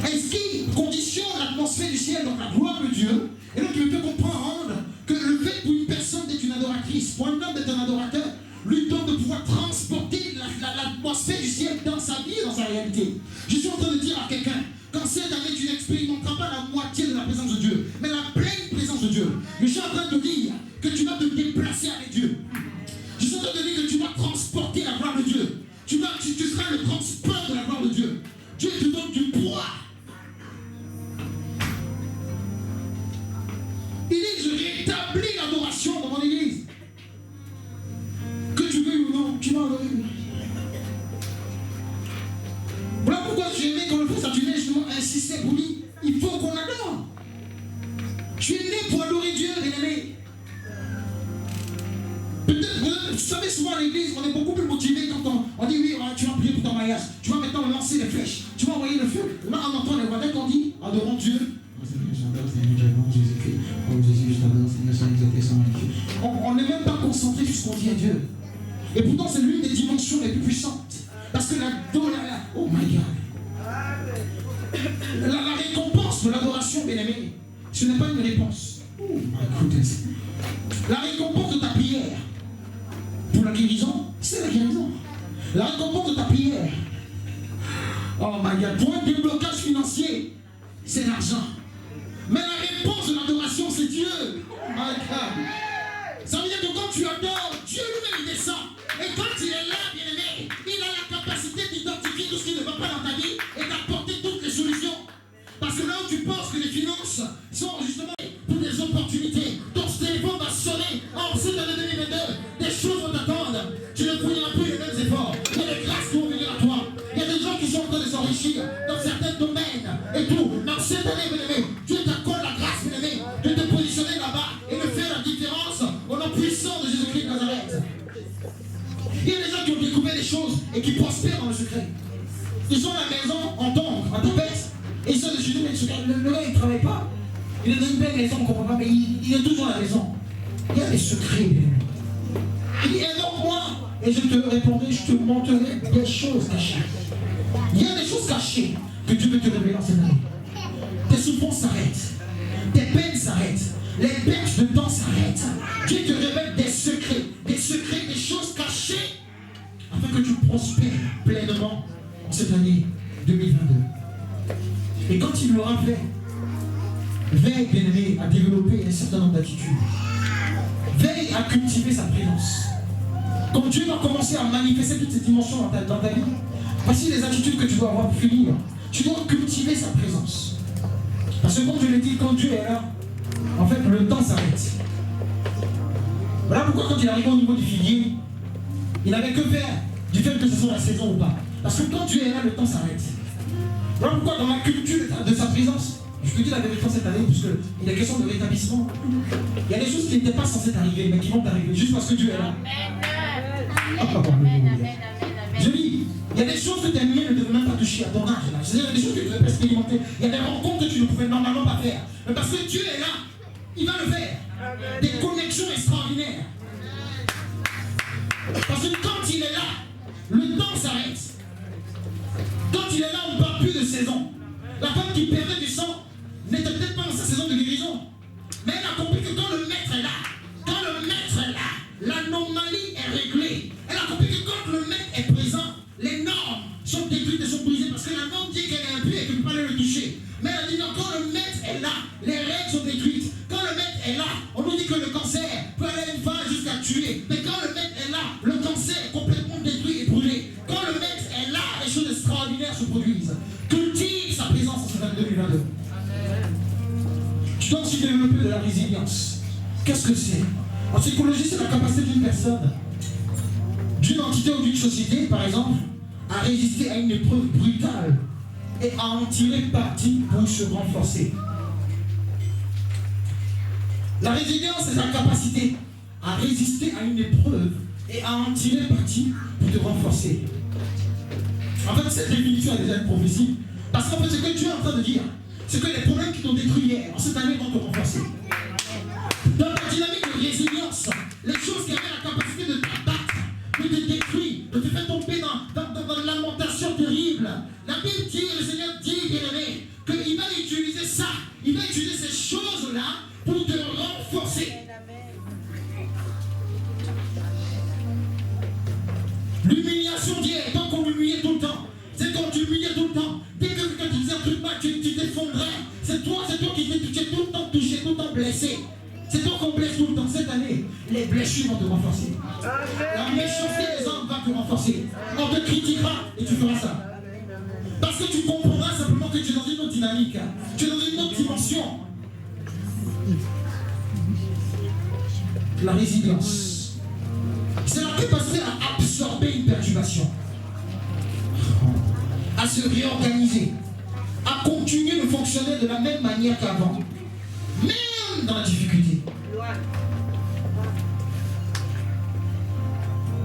Est ce qui conditionne l'atmosphère du ciel, donc la gloire de Dieu. Et donc il peut comprendre que le fait pour une personne d'être une adoratrice, pour un homme d'être un adorateur, lui donne de pouvoir transporter l'atmosphère du ciel dans sa vie et dans sa réalité. Je suis en train de dire à quelqu'un, quand cette année tu n'expérimenteras pas la moitié de la présence de Dieu, mais la pleine présence de Dieu, je suis en train de te dire que tu vas te déplacer avec Dieu. Je suis en train de dire que tu vas transporter la gloire de Dieu. Tu seras le transport de la gloire de Dieu. Dieu te donne du poids. Il dit, je rétablis l'adoration dans mon église. Que tu veuilles ou non, tu vas adorer. Voilà pourquoi j'ai aimé quand le frère Saturnin justement insistait pour dire, il faut qu'on adore. Tu es né pour adorer Dieu, bien-aimé. Peut-être, vous savez, souvent à l'église, on est beaucoup plus motivé quand on dit oui, tu vas prier pour ton mariage, tu vas maintenant lancer les flèches, tu vas envoyer le feu. Là, on entend les voix, dès qu'on dit adorons Dieu. On n'est même pas concentré sur ce qu'on dit à Dieu. Et pourtant, c'est l'une des dimensions les plus puissantes. Parce que oh my God. La récompense de l'adoration, bien-aimé, ce n'est pas une réponse. Oh my goodness. La récompense de ta prière pour la guérison, c'est la guérison. La récompense de ta prière, oh my God, pour un déblocage financier, c'est l'argent. Mais la réponse de l'adoration, c'est Dieu. Oh my God. Ça veut dire que quand tu adores, Dieu lui-même il descend. Et quand il est là, bien-aimé, il a la capacité d'identifier tout ce qui ne va pas dans ta vie et d'apporter toutes les solutions. Parce que là où tu penses que les finances sont justement pour des opportunités, ton téléphone va sonner en cette année 2022, des choses vont t'attendre. Tu ne fourniras plus les mêmes efforts. Il y a des grâces qui vont venir à toi. Il y a des gens qui sont en train de s'enrichir dans certains domaines et tout. Mais en cette année, bien-aimé, Dieu t'accorde la grâce, bien-aimé, de te positionner là-bas et de faire la différence au nom puissant de Jésus-Christ de Nazareth. Il y a des gens qui ont découvert des choses et qui prospèrent dans le secret. Ils sont à la maison en tongs, en tapette, et ils sont de chez nous, mais le gars il ne travaille pas. Il est dans une belle maison, on ne comprend pas, mais il est toujours à la maison. Il y a des secrets. Il dit, aide-moi, et je te répondrai, je te montrerai des choses cachées. Il y a des choses cachées que Dieu veut te révéler dans cette année. Tes souffrances s'arrêtent, tes peines s'arrêtent, les perches de temps s'arrêtent. Dieu te révèle des secrets, des choses cachées, afin que tu prospères pleinement en cette année 2022. Et quand il l'aura fait, veille, bien-aimé, à développer un certain nombre d'attitudes. Veille à cultiver sa présence. Quand Dieu va commencer à manifester toutes ces dimensions dans ta vie, voici les attitudes que tu dois avoir pour finir. Tu dois cultiver sa présence. Parce que comme je l'ai dit, quand Dieu est là, en fait, le temps s'arrête. Voilà pourquoi quand il arrive au niveau du figuier, il n'avait que faire du fait que ce soit la saison ou pas. Parce que quand Dieu est là, le temps s'arrête. Voilà pourquoi dans la culture de sa présence, je te dis la vérité cette année, puisqu'il est question de rétablissement. Il y a des choses qui n'étaient pas censées arriver, mais qui vont arriver juste parce que Dieu est là. Je dis, il y a des choses que tes mains ne devaient même pas toucher à ton âge. C'est-à-dire, il y a des choses que tu ne devais pas expérimenter. Il y a des rencontres que tu ne pouvais normalement pas faire. Mais parce que Dieu est là, il va le faire. Des connexions extraordinaires. Parce que quand il est là, le temps s'arrête. Quand il est là, on ne parle plus de saison. La femme qui perdait du sang n'était peut-être pas dans sa saison de guérison. Mais elle a compris que quand le maître est là, l'anomalie est réglée. Elle a compris que quand le maître est présent, les normes sont détruites et sont brisées. Parce que la norme dit qu'elle est impure et qu'elle ne peut pas aller le toucher. Mais elle a dit non, quand le maître est là, les règles sont détruites. Quand le maître est là, on nous dit que le cancer peut aller à une phase jusqu'à tuer. Mais quand le maître est là, le cancer est complètement détruit et brûlé. Quand le maître est là, les choses extraordinaires se produisent. Cultive sa présence en cette année 2022. Tu dois aussi développer de la résilience. Qu'est-ce que c'est? En psychologie, c'est la capacité d'une personne, d'une entité ou d'une société, par exemple, à résister à une épreuve brutale et à en tirer parti pour se renforcer. La résilience, c'est la capacité à résister à une épreuve et à en tirer parti pour te renforcer. En fait, cette définition est déjà une prophétie. Parce qu'en fait, ce que Dieu est en train de dire, c'est que les problèmes qui t'ont détruit hier, en cette année, vont te renforcer. Dans ta dynamique de résilience, les choses qui avaient la capacité de t'abattre, de te de te faire tomber dans une lamentation terrible. La Bible dit, le Seigneur dit, bien-aimé, qu'il va utiliser ça, il va utiliser ces choses-là pour te renforcer. L'humiliation d'hier, tant qu'on l'humiliait tout le temps, c'est quand tu humiliais tout le temps. Dès que quelqu'un te disait un truc mal, tu t'effondrais. C'est toi qui es tout le temps touché, tout le temps blessé. C'est toi qu'on blesse tout le temps. Cette année, les blessures vont te renforcer. La méchanceté des hommes va te renforcer. On te critiquera et tu feras ça. Parce que tu comprendras simplement que tu es dans une autre dynamique. Tu es dans une autre dimension. La résilience, c'est la capacité à absorber une perturbation, à se réorganiser, à continuer de fonctionner de la même manière qu'avant, même dans la difficulté.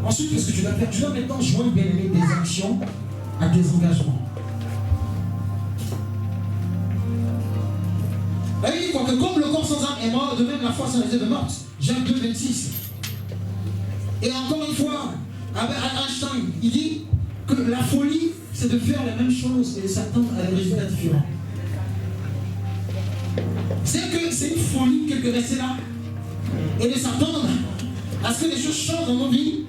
Ensuite, qu'est-ce que tu dois faire? Tu dois maintenant joindre, bien aimé, des actions à tes engagements. La Bible dit quoi? Que comme le corps sans âme est mort, de même la foi sans réserve est morte. Jacques 2, 26. Et encore une fois, avec Einstein, il dit que la folie, c'est de faire la même chose et de s'attendre à des résultats différents. C'est que c'est une folie que de rester là et de s'attendre à ce que les choses changent dans nos vies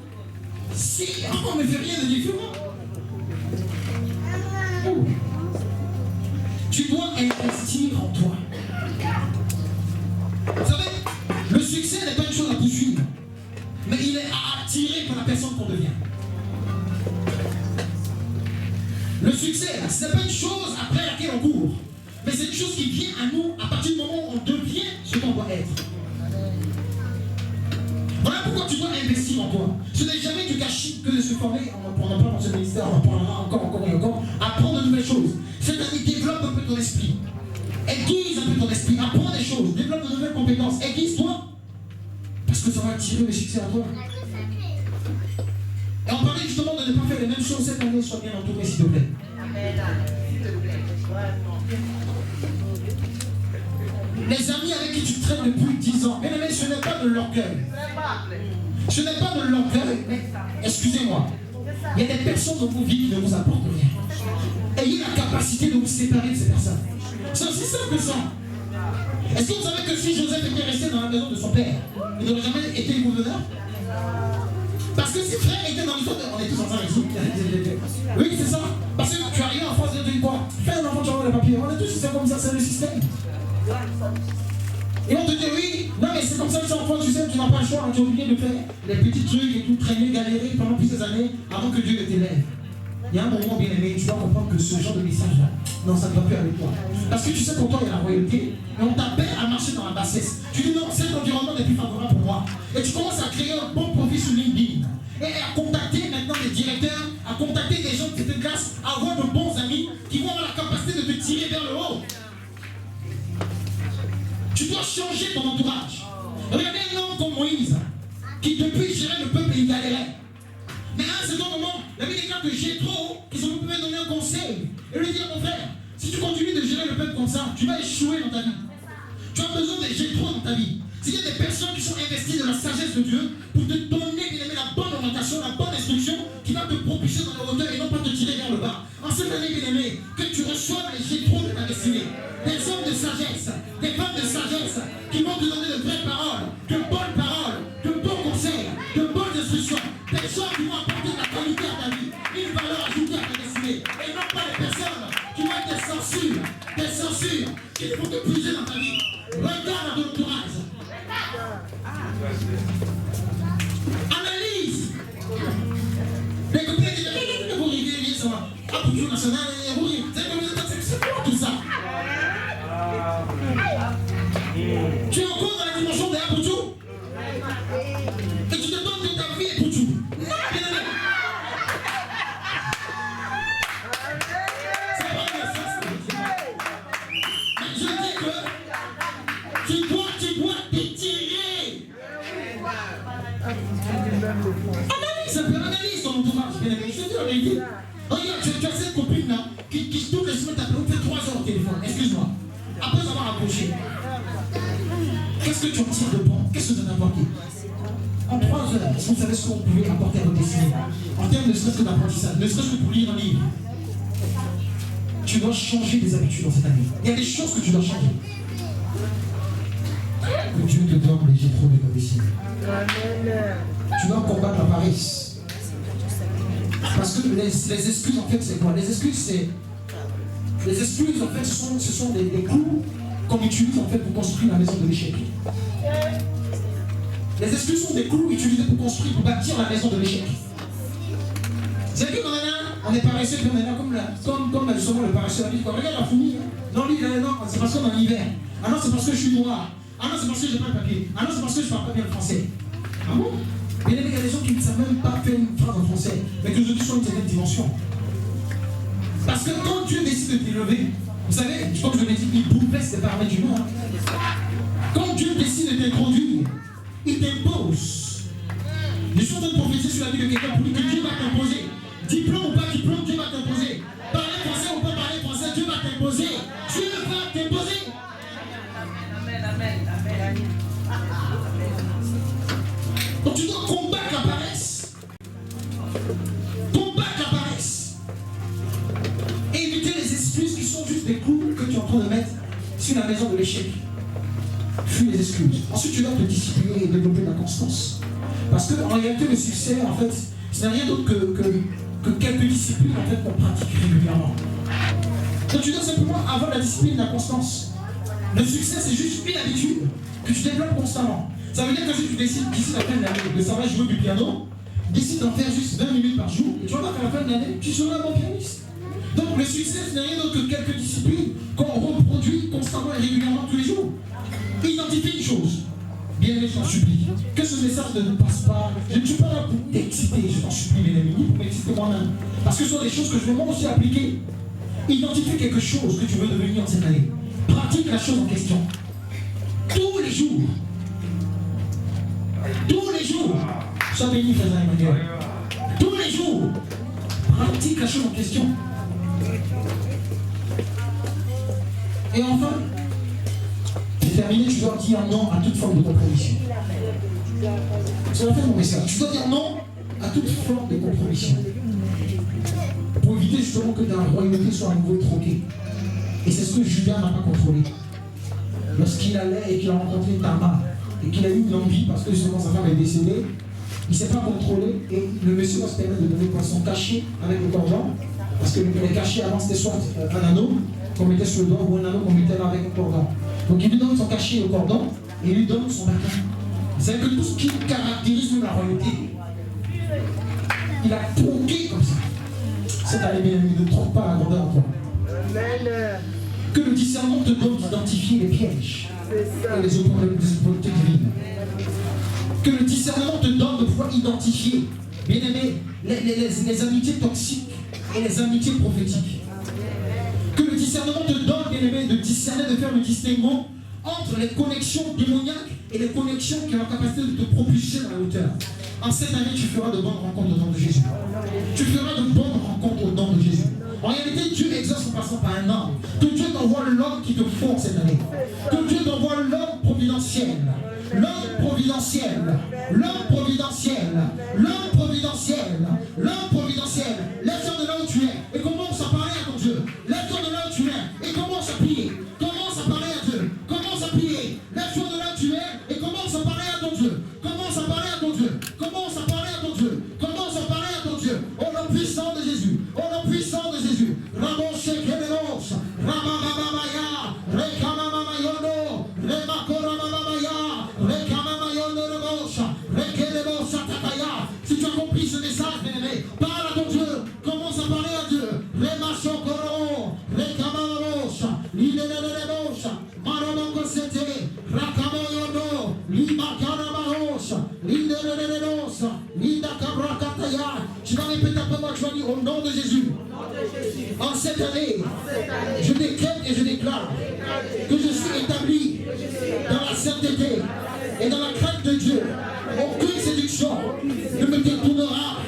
si on ne fait rien de différent. Oh. Tu dois investir en toi. Vous savez, le succès n'est pas une chose à poursuivre, mais il est à attirer par la personne qu'on devient. Le succès, ce n'est pas une chose après laquelle on court, mais c'est une chose qui vient à nous à partir du moment où on devient ce qu'on doit être. Voilà pourquoi tu dois investir en toi. Ce n'est jamais du gâchis que de se former. On en parle dans ce ministère, on en parlera encore et encore. Apprendre de nouvelles choses. C'est-à-dire, développe un peu ton esprit. Aiguise un peu ton esprit. Apprends des choses. Développe de nouvelles compétences. Aiguise-toi. Parce que ça va attirer le succès à toi. Et on parlait justement de ne pas faire les mêmes choses cette année. Sois bien entouré, s'il te plaît. Les amis avec qui tu traînes depuis 10 ans, bien aimé, ce n'est pas de l'orgueil. Ce n'est pas de l'orgueil. Excusez-moi. Il y a des personnes dans vos vies qui ne vous apportent rien. Ayez la capacité de vous séparer de ces personnes. C'est aussi simple que ça. Est-ce que vous savez que si Joseph était resté dans la maison de son père, il n'aurait jamais été gouverneur? Parce que ses frères étaient dans l'histoire de... On est tous ensemble ici. Oui, c'est ça. Parce que tu arrives en France et tu dis quoi? Fais un enfant, tu envoies les papiers. On est tous, c'est comme ça, c'est le système. Et on te dit oui, non mais c'est comme ça que c'est enfant, tu sais, tu n'as pas le choix, tu es obligé de faire les petits trucs et tout, traîner, galérer pendant plusieurs années avant que Dieu ne t'élève. Il y a un moment bien aimé, tu dois comprendre que ce genre de message-là, non, ça ne va plus avec toi. Parce que tu sais pour toi il y a la royauté, mais on t'appelle à marcher dans la bassesse. Tu dis non, cet environnement n'est plus favorable pour moi. Et tu commences à créer un bon profil sur LinkedIn. Et à contacter maintenant des directeurs, à contacter des gens de cette classe, à avoir de bons amis qui vont avoir la capacité de te tirer vers le haut. Tu dois changer ton entourage. Regardez un homme comme Moïse, qui depuis gérait le peuple, il galérait. Mais à un certain moment, la Bible déclare que Jéthro, qui s'en pouvait donner un conseil, et lui dire, mon frère, si tu continues de gérer le peuple comme ça, tu vas échouer dans ta vie. Tu as besoin de Jéthro dans ta vie. S'il y a des personnes qui sont investies dans la sagesse de Dieu pour te donner, bien aimé, la bonne orientation, la bonne instruction, qui va te propulser dans la hauteur et non pas te tirer vers le bas. En cette année, bien aimé, que tu reçoives les Jéthro de ta destinée. Des hommes de sagesse, des femmes de sagesse qui vont te donner de vraies paroles, de bons conseils, de bonnes instructions. Des gens qui vont apporter de la qualité à ta vie, une valeur ajoutée à ta destinée. Et non pas les personnes qui vont être des censures qui vont te puiser dans ta vie. Regarde à ton entourage. Analyse. Les copains disent, vous rigolez, ça va. Ah, pour Dieu national, vous rigolez. C'est quoi tout ça? Tu es encore dans la dimension de Apoutou et tu te donnes que ta vie est Poutou. Non, bien aimé. C'est pas que ça, mais je dis que tu dois t'étirer. Analyse ton entourage, bien aimé. Je te dis la vérité. Regarde, tu as cette copine là qui toutes les semaines t'appelle, on fait 3 heures au téléphone. Excuse-moi. Après avoir approché. Qu'est-ce que tu en tires de bon? Qu'est-ce que tu as apporté? En 3 heures, est-ce que vous savez ce qu'on pouvait apporter à votre destinée? En termes de serait-ce que d'apprentissage, ne serait-ce que pour lire un livre. Tu dois changer des habitudes dans cette année. Il y a des choses que tu dois changer. Que Dieu te donne les trop de ta destinée. Tu dois combattre la paresse. Parce que les excuses, en fait, c'est quoi? Les excuses, en fait, ce sont des clous qu'on utilise, en fait, pour construire la maison de l'échec. Les excuses sont des clous utilisés pour construire, pour bâtir la maison de l'échec. Vous avez vu qu'on on est paresseux, comme justement le paresseux a dit, regarde la fourmi. Non, lui, non, c'est parce qu'on est en hiver. Ah non, c'est parce que je suis noir. Ah non, c'est parce que je n'ai pas le papier. Ah non, c'est parce que je ne parle pas bien le français. Ah bon? Mais il y a des gens qui ne savent même pas faire une phrase en français, mais que aujourd'hui sont une certaine dimension. Parce que quand Dieu décide de t'élever, vous savez, comme je l'ai dit, il bouleverse les paramètres du monde. Quand Dieu décide de t'introduire, il t'impose. Je suis en train de prophétiser sur la vie de quelqu'un pour dire que Dieu va t'imposer. Diplôme ou pas diplôme, Dieu va t'imposer. Parler français ou pas parler français, Dieu va t'imposer. Dieu va t'imposer. Amen. Donc tu dois combattre la paresse. Combattre la paresse. Et éviter les excuses qui sont juste des clous que tu es en train de mettre sur la maison de l'échec. Fuis les excuses. Ensuite, tu dois te discipliner et développer de la constance. Parce qu'en réalité, le succès, en fait, ce n'est rien d'autre que quelques disciplines en fait, qu'on pratique régulièrement. Donc tu dois simplement avoir la discipline et la constance. Le succès, c'est juste une habitude que tu développes constamment. Ça veut dire que si tu décides d'ici la fin de l'année de savoir jouer du piano, décide d'en faire juste 20 minutes par jour, et tu vas voir qu'à la fin de l'année, tu seras un bon pianiste. Donc le succès, ce n'est rien d'autre que quelques disciplines qu'on reproduit constamment et régulièrement tous les jours. Identifie une chose. Bien aimé, je t'en supplie, que ce message ne passe pas. Je ne suis pas là pour t'exciter, je t'en supplie, mes amis, ni pour m'exciter moi-même. Parce que ce sont des choses que je vais moi aussi appliquer. Identifie quelque chose que tu veux devenir en cette année. Pratique la chose en question. Tous les jours. Tous les jours. Sois béni, frère Emmanuel. Tous les jours. Pratique la chose en question. Et enfin, j'ai terminé, tu dois dire non à toute forme de compromission. C'est la fin de mon message. Tu dois dire non à toute forme de compromission. Pour éviter justement que ta royauté soit à nouveau troquée. Et c'est ce que Judas n'a pas contrôlé. Lorsqu'il allait et qu'il a rencontré Tamar, et qu'il a eu une envie parce que justement sa femme est décédée, il ne s'est pas contrôlé et le monsieur va se permettre de donner poisson caché avec le cordon. Parce que les cachets avant c'était soit un anneau qu'on mettait sur le doigt ou un anneau qu'on mettait là avec un cordon. Donc il lui donne son cachet au cordon et il lui donne son bâton. Vous savez que tout ce qui caractérise la royauté, il a troqué comme ça. Cette année, bien aimé, ne trompe pas la grandeur en toi. Que le discernement te donne d'identifier les pièges et les opportunités divines. Que le discernement te donne de pouvoir identifier, bien aimé, les amitiés toxiques et les amitiés prophétiques. Que le discernement te donne, bien aimé, de discerner, de faire le distinguo entre les connexions démoniaques et les connexions qui ont la capacité de te propulser dans la hauteur. En cette année, tu feras de bonnes rencontres au nom de Jésus. Tu feras de bonnes rencontres au nom de Jésus. En réalité, Dieu exauce en passant par un homme. Que Dieu t'envoie l'homme qui te faut cette année. Que Dieu t'envoie l'homme providentiel. L'homme providentiel. L'homme providentiel. L'homme providentiel. L'homme providentiel. Lève-toi de là où tu es et commence à parler à ton Dieu. Lève-toi de là où tu es et commence à prier. Commence à parler à Dieu. Commence à prier. Lève-toi de là où tu es et commence à parler à ton Dieu. Commence à parler à ton Dieu. Commence à parler à ton Dieu. Commence à parler à ton Dieu. Au nom puissant de Jésus. Au nom puissant de Jésus. Raboche Kebelos. Ramamamaya. Rekamamayono. Remakoramamaya. Rekamamayono Rebosha. Rekelebosha Takaya. Si tu as compris ce message, bien-aimé, parle à ton Dieu. Commence à parler à Dieu. Remachokoro. Rekamamamosha. Lidelelebosha. Maromokosete. Rakamoyono. Limakarabahosha. Lidelelebosha. Lidakabrakataya. Tu vas répéter après moi, tu vas dire au nom de Jésus. En cette année, je décrète et je déclare que je suis établi dans la sainteté et dans la crainte de Dieu. Aucune séduction ne me détournera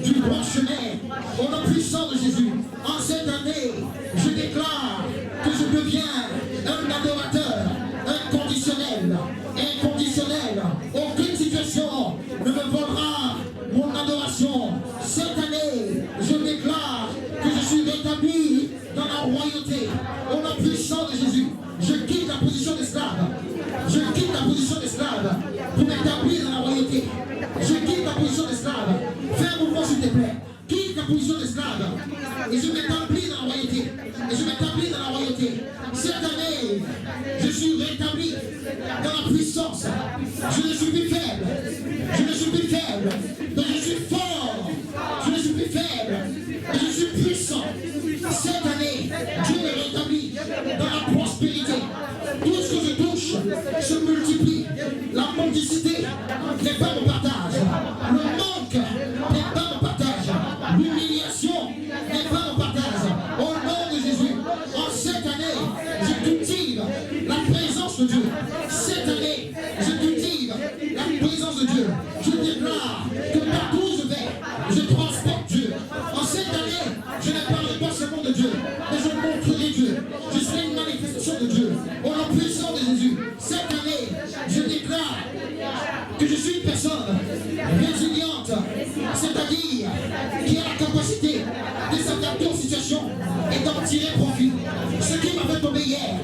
du droit chemin. Au nom puissant de Jésus, en cette année, je déclare que je deviens un adorateur inconditionnel. Inconditionnel. Aucune situation ne me génération, cette année, je déclare que je suis rétabli dans la royauté. Au nom puissant de Jésus, je quitte la position d'esclave. Je quitte la position d'esclave pour m'établir dans la royauté. Je quitte la position d'esclave. Fais un mouvement s'il te plaît. Quitte la position d'esclave. Et je m'établis dans la royauté. Et je m'établis dans la royauté. Cette année, je suis rétabli dans la puissance. Je ne suis plus faible. Je ne suis plus faible. Mais je suis fort. Je ne suis plus faible. Mais je suis puissant. Cette année, Dieu me rétablit dans la prospérité. Tout ce que je touche se multiplie. La mendicité n'est pas mon partage. Le manque n'est pas mon partage. L'humiliation n'est pas mon partage. Au nom de Jésus, en cette année, je cultive la présence de Dieu. Cette année, je cultive la présence de Dieu. Je déclare que partout où je vais, je transporte Dieu. En cette année, je ne parlerai pas seulement de Dieu, mais je montrerai Dieu. Je serai une manifestation de Dieu. Au nom puissant de Jésus, cette année, je déclare que je suis une personne résiliente, c'est-à-dire qui a la capacité de s'adapter aux situations et d'en tirer profit. Ce qui m'a fait tomber hier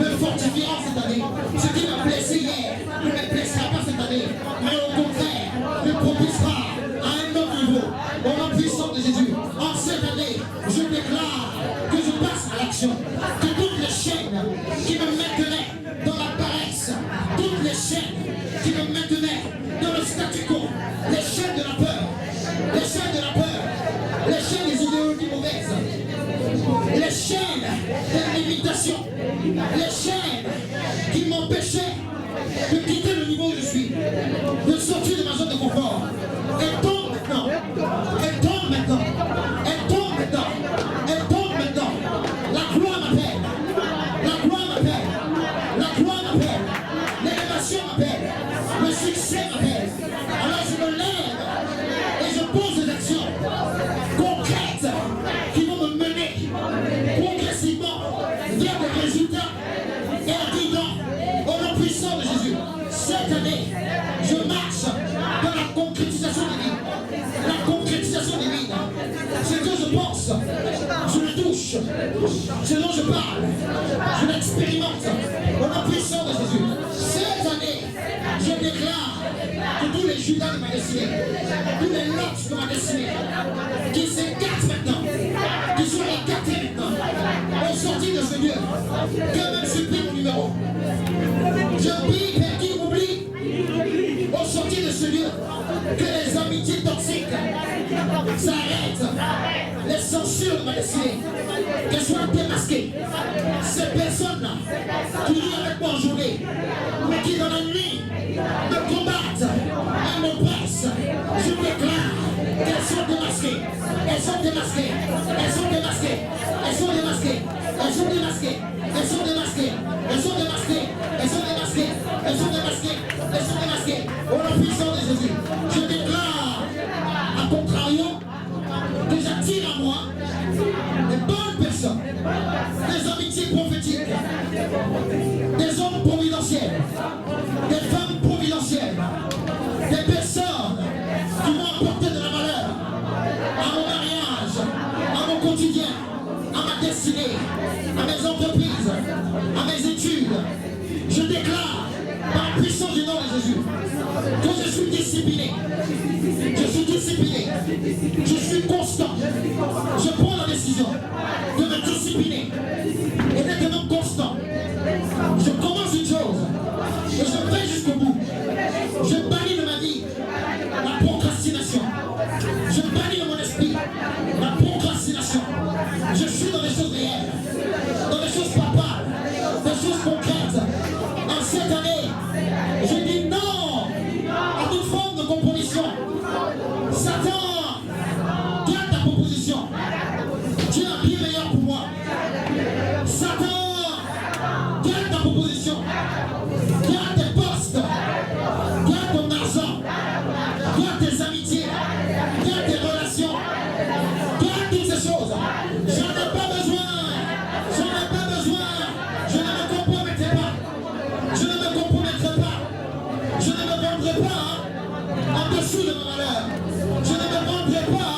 me fortifiera cette année. Ce qui m'a blessé hier ne me blessera pas cette année, mais au contraire, me propulsera à un autre niveau. Au nom puissant de Jésus, en cette année, je déclare que je passe à l'action, que toutes les chaînes qui me maintenaient dans la paresse, toutes les chaînes qui me maintenaient dans le statu quo, les chaînes de la peur, les chaînes de la peur, les chaînes des idéologies mauvaises, les chaînes de l'imitation, les chaînes qui m'empêchaient de quitter le niveau où je suis, de sortir de ma zone de confort. Elles tombent maintenant, elles tombent maintenant, elles tombent maintenant, elles tombent maintenant. La gloire m'appelle, la gloire m'appelle, la gloire m'appelle, l'élévation m'appelle, le succès m'appelle. Alors je me lève et je pose des actions concrètes qui vont me mener progressivement vers des résultats évidents au nom puissant de Jésus. Cette année, je marche dans la concrétisation divine. La concrétisation divine. Ce que je pense, je le touche. Ce dont je parle, je l'expérimente au nom puissant de Jésus. Cette année, je déclare que tous les Judas de ma destinée, tous les Lots de ma destinée, qui s'écartent maintenant, qui sont écartés maintenant, au sorti de ce Dieu, que même supprime mon numéro. Je prie, Père, qui m'oublie, au sorti de ce Dieu, que les amitiés toxiques s'arrêtent, les censures de ma destinée, qu'elles soient démasquées. Ces personnes-là, qui rient avec moi en journée, mais qui dans la nuit me combattent et m'oppressent, je déclare qu'elles sont démasquées, elles sont démasquées, elles sont démasquées, elles sont démasquées, elles sont démasquées, elles sont démasquées, elles sont démasquées, elles sont démasquées, elles sont démasquées, elles sont démasquées. Au nom puissant de Jésus, je déclare, à contrario, que j'attire à moi des bonnes personnes, des amitiés prophétiques, des hommes providentiels, des femmes providentielles, des personnes qui vont apporter de la valeur à mon mariage, à mon quotidien, à ma destinée, à mes entreprises, à mes études. Je déclare par la puissance du nom de Jésus que je suis discipliné. Je suis discipliné. Je suis constant. Je prends la décision de me discipliner et d'être un homme constant. Je commence une chose et je vais jusqu'au bout. Je bannis de ma vie la procrastination. Je bannis de mon esprit la procrastination. Je suis dans les choses réelles, dans les choses palpables, des choses concrètes. En cette année, je dis non à toute forme de compromission. Satan, garde ta proposition. Dieu a bien meilleur pour moi. Satan, garde ta proposition. Garde tes postes. Garde ton argent. Garde tes amitiés. Garde tes relations. prépare.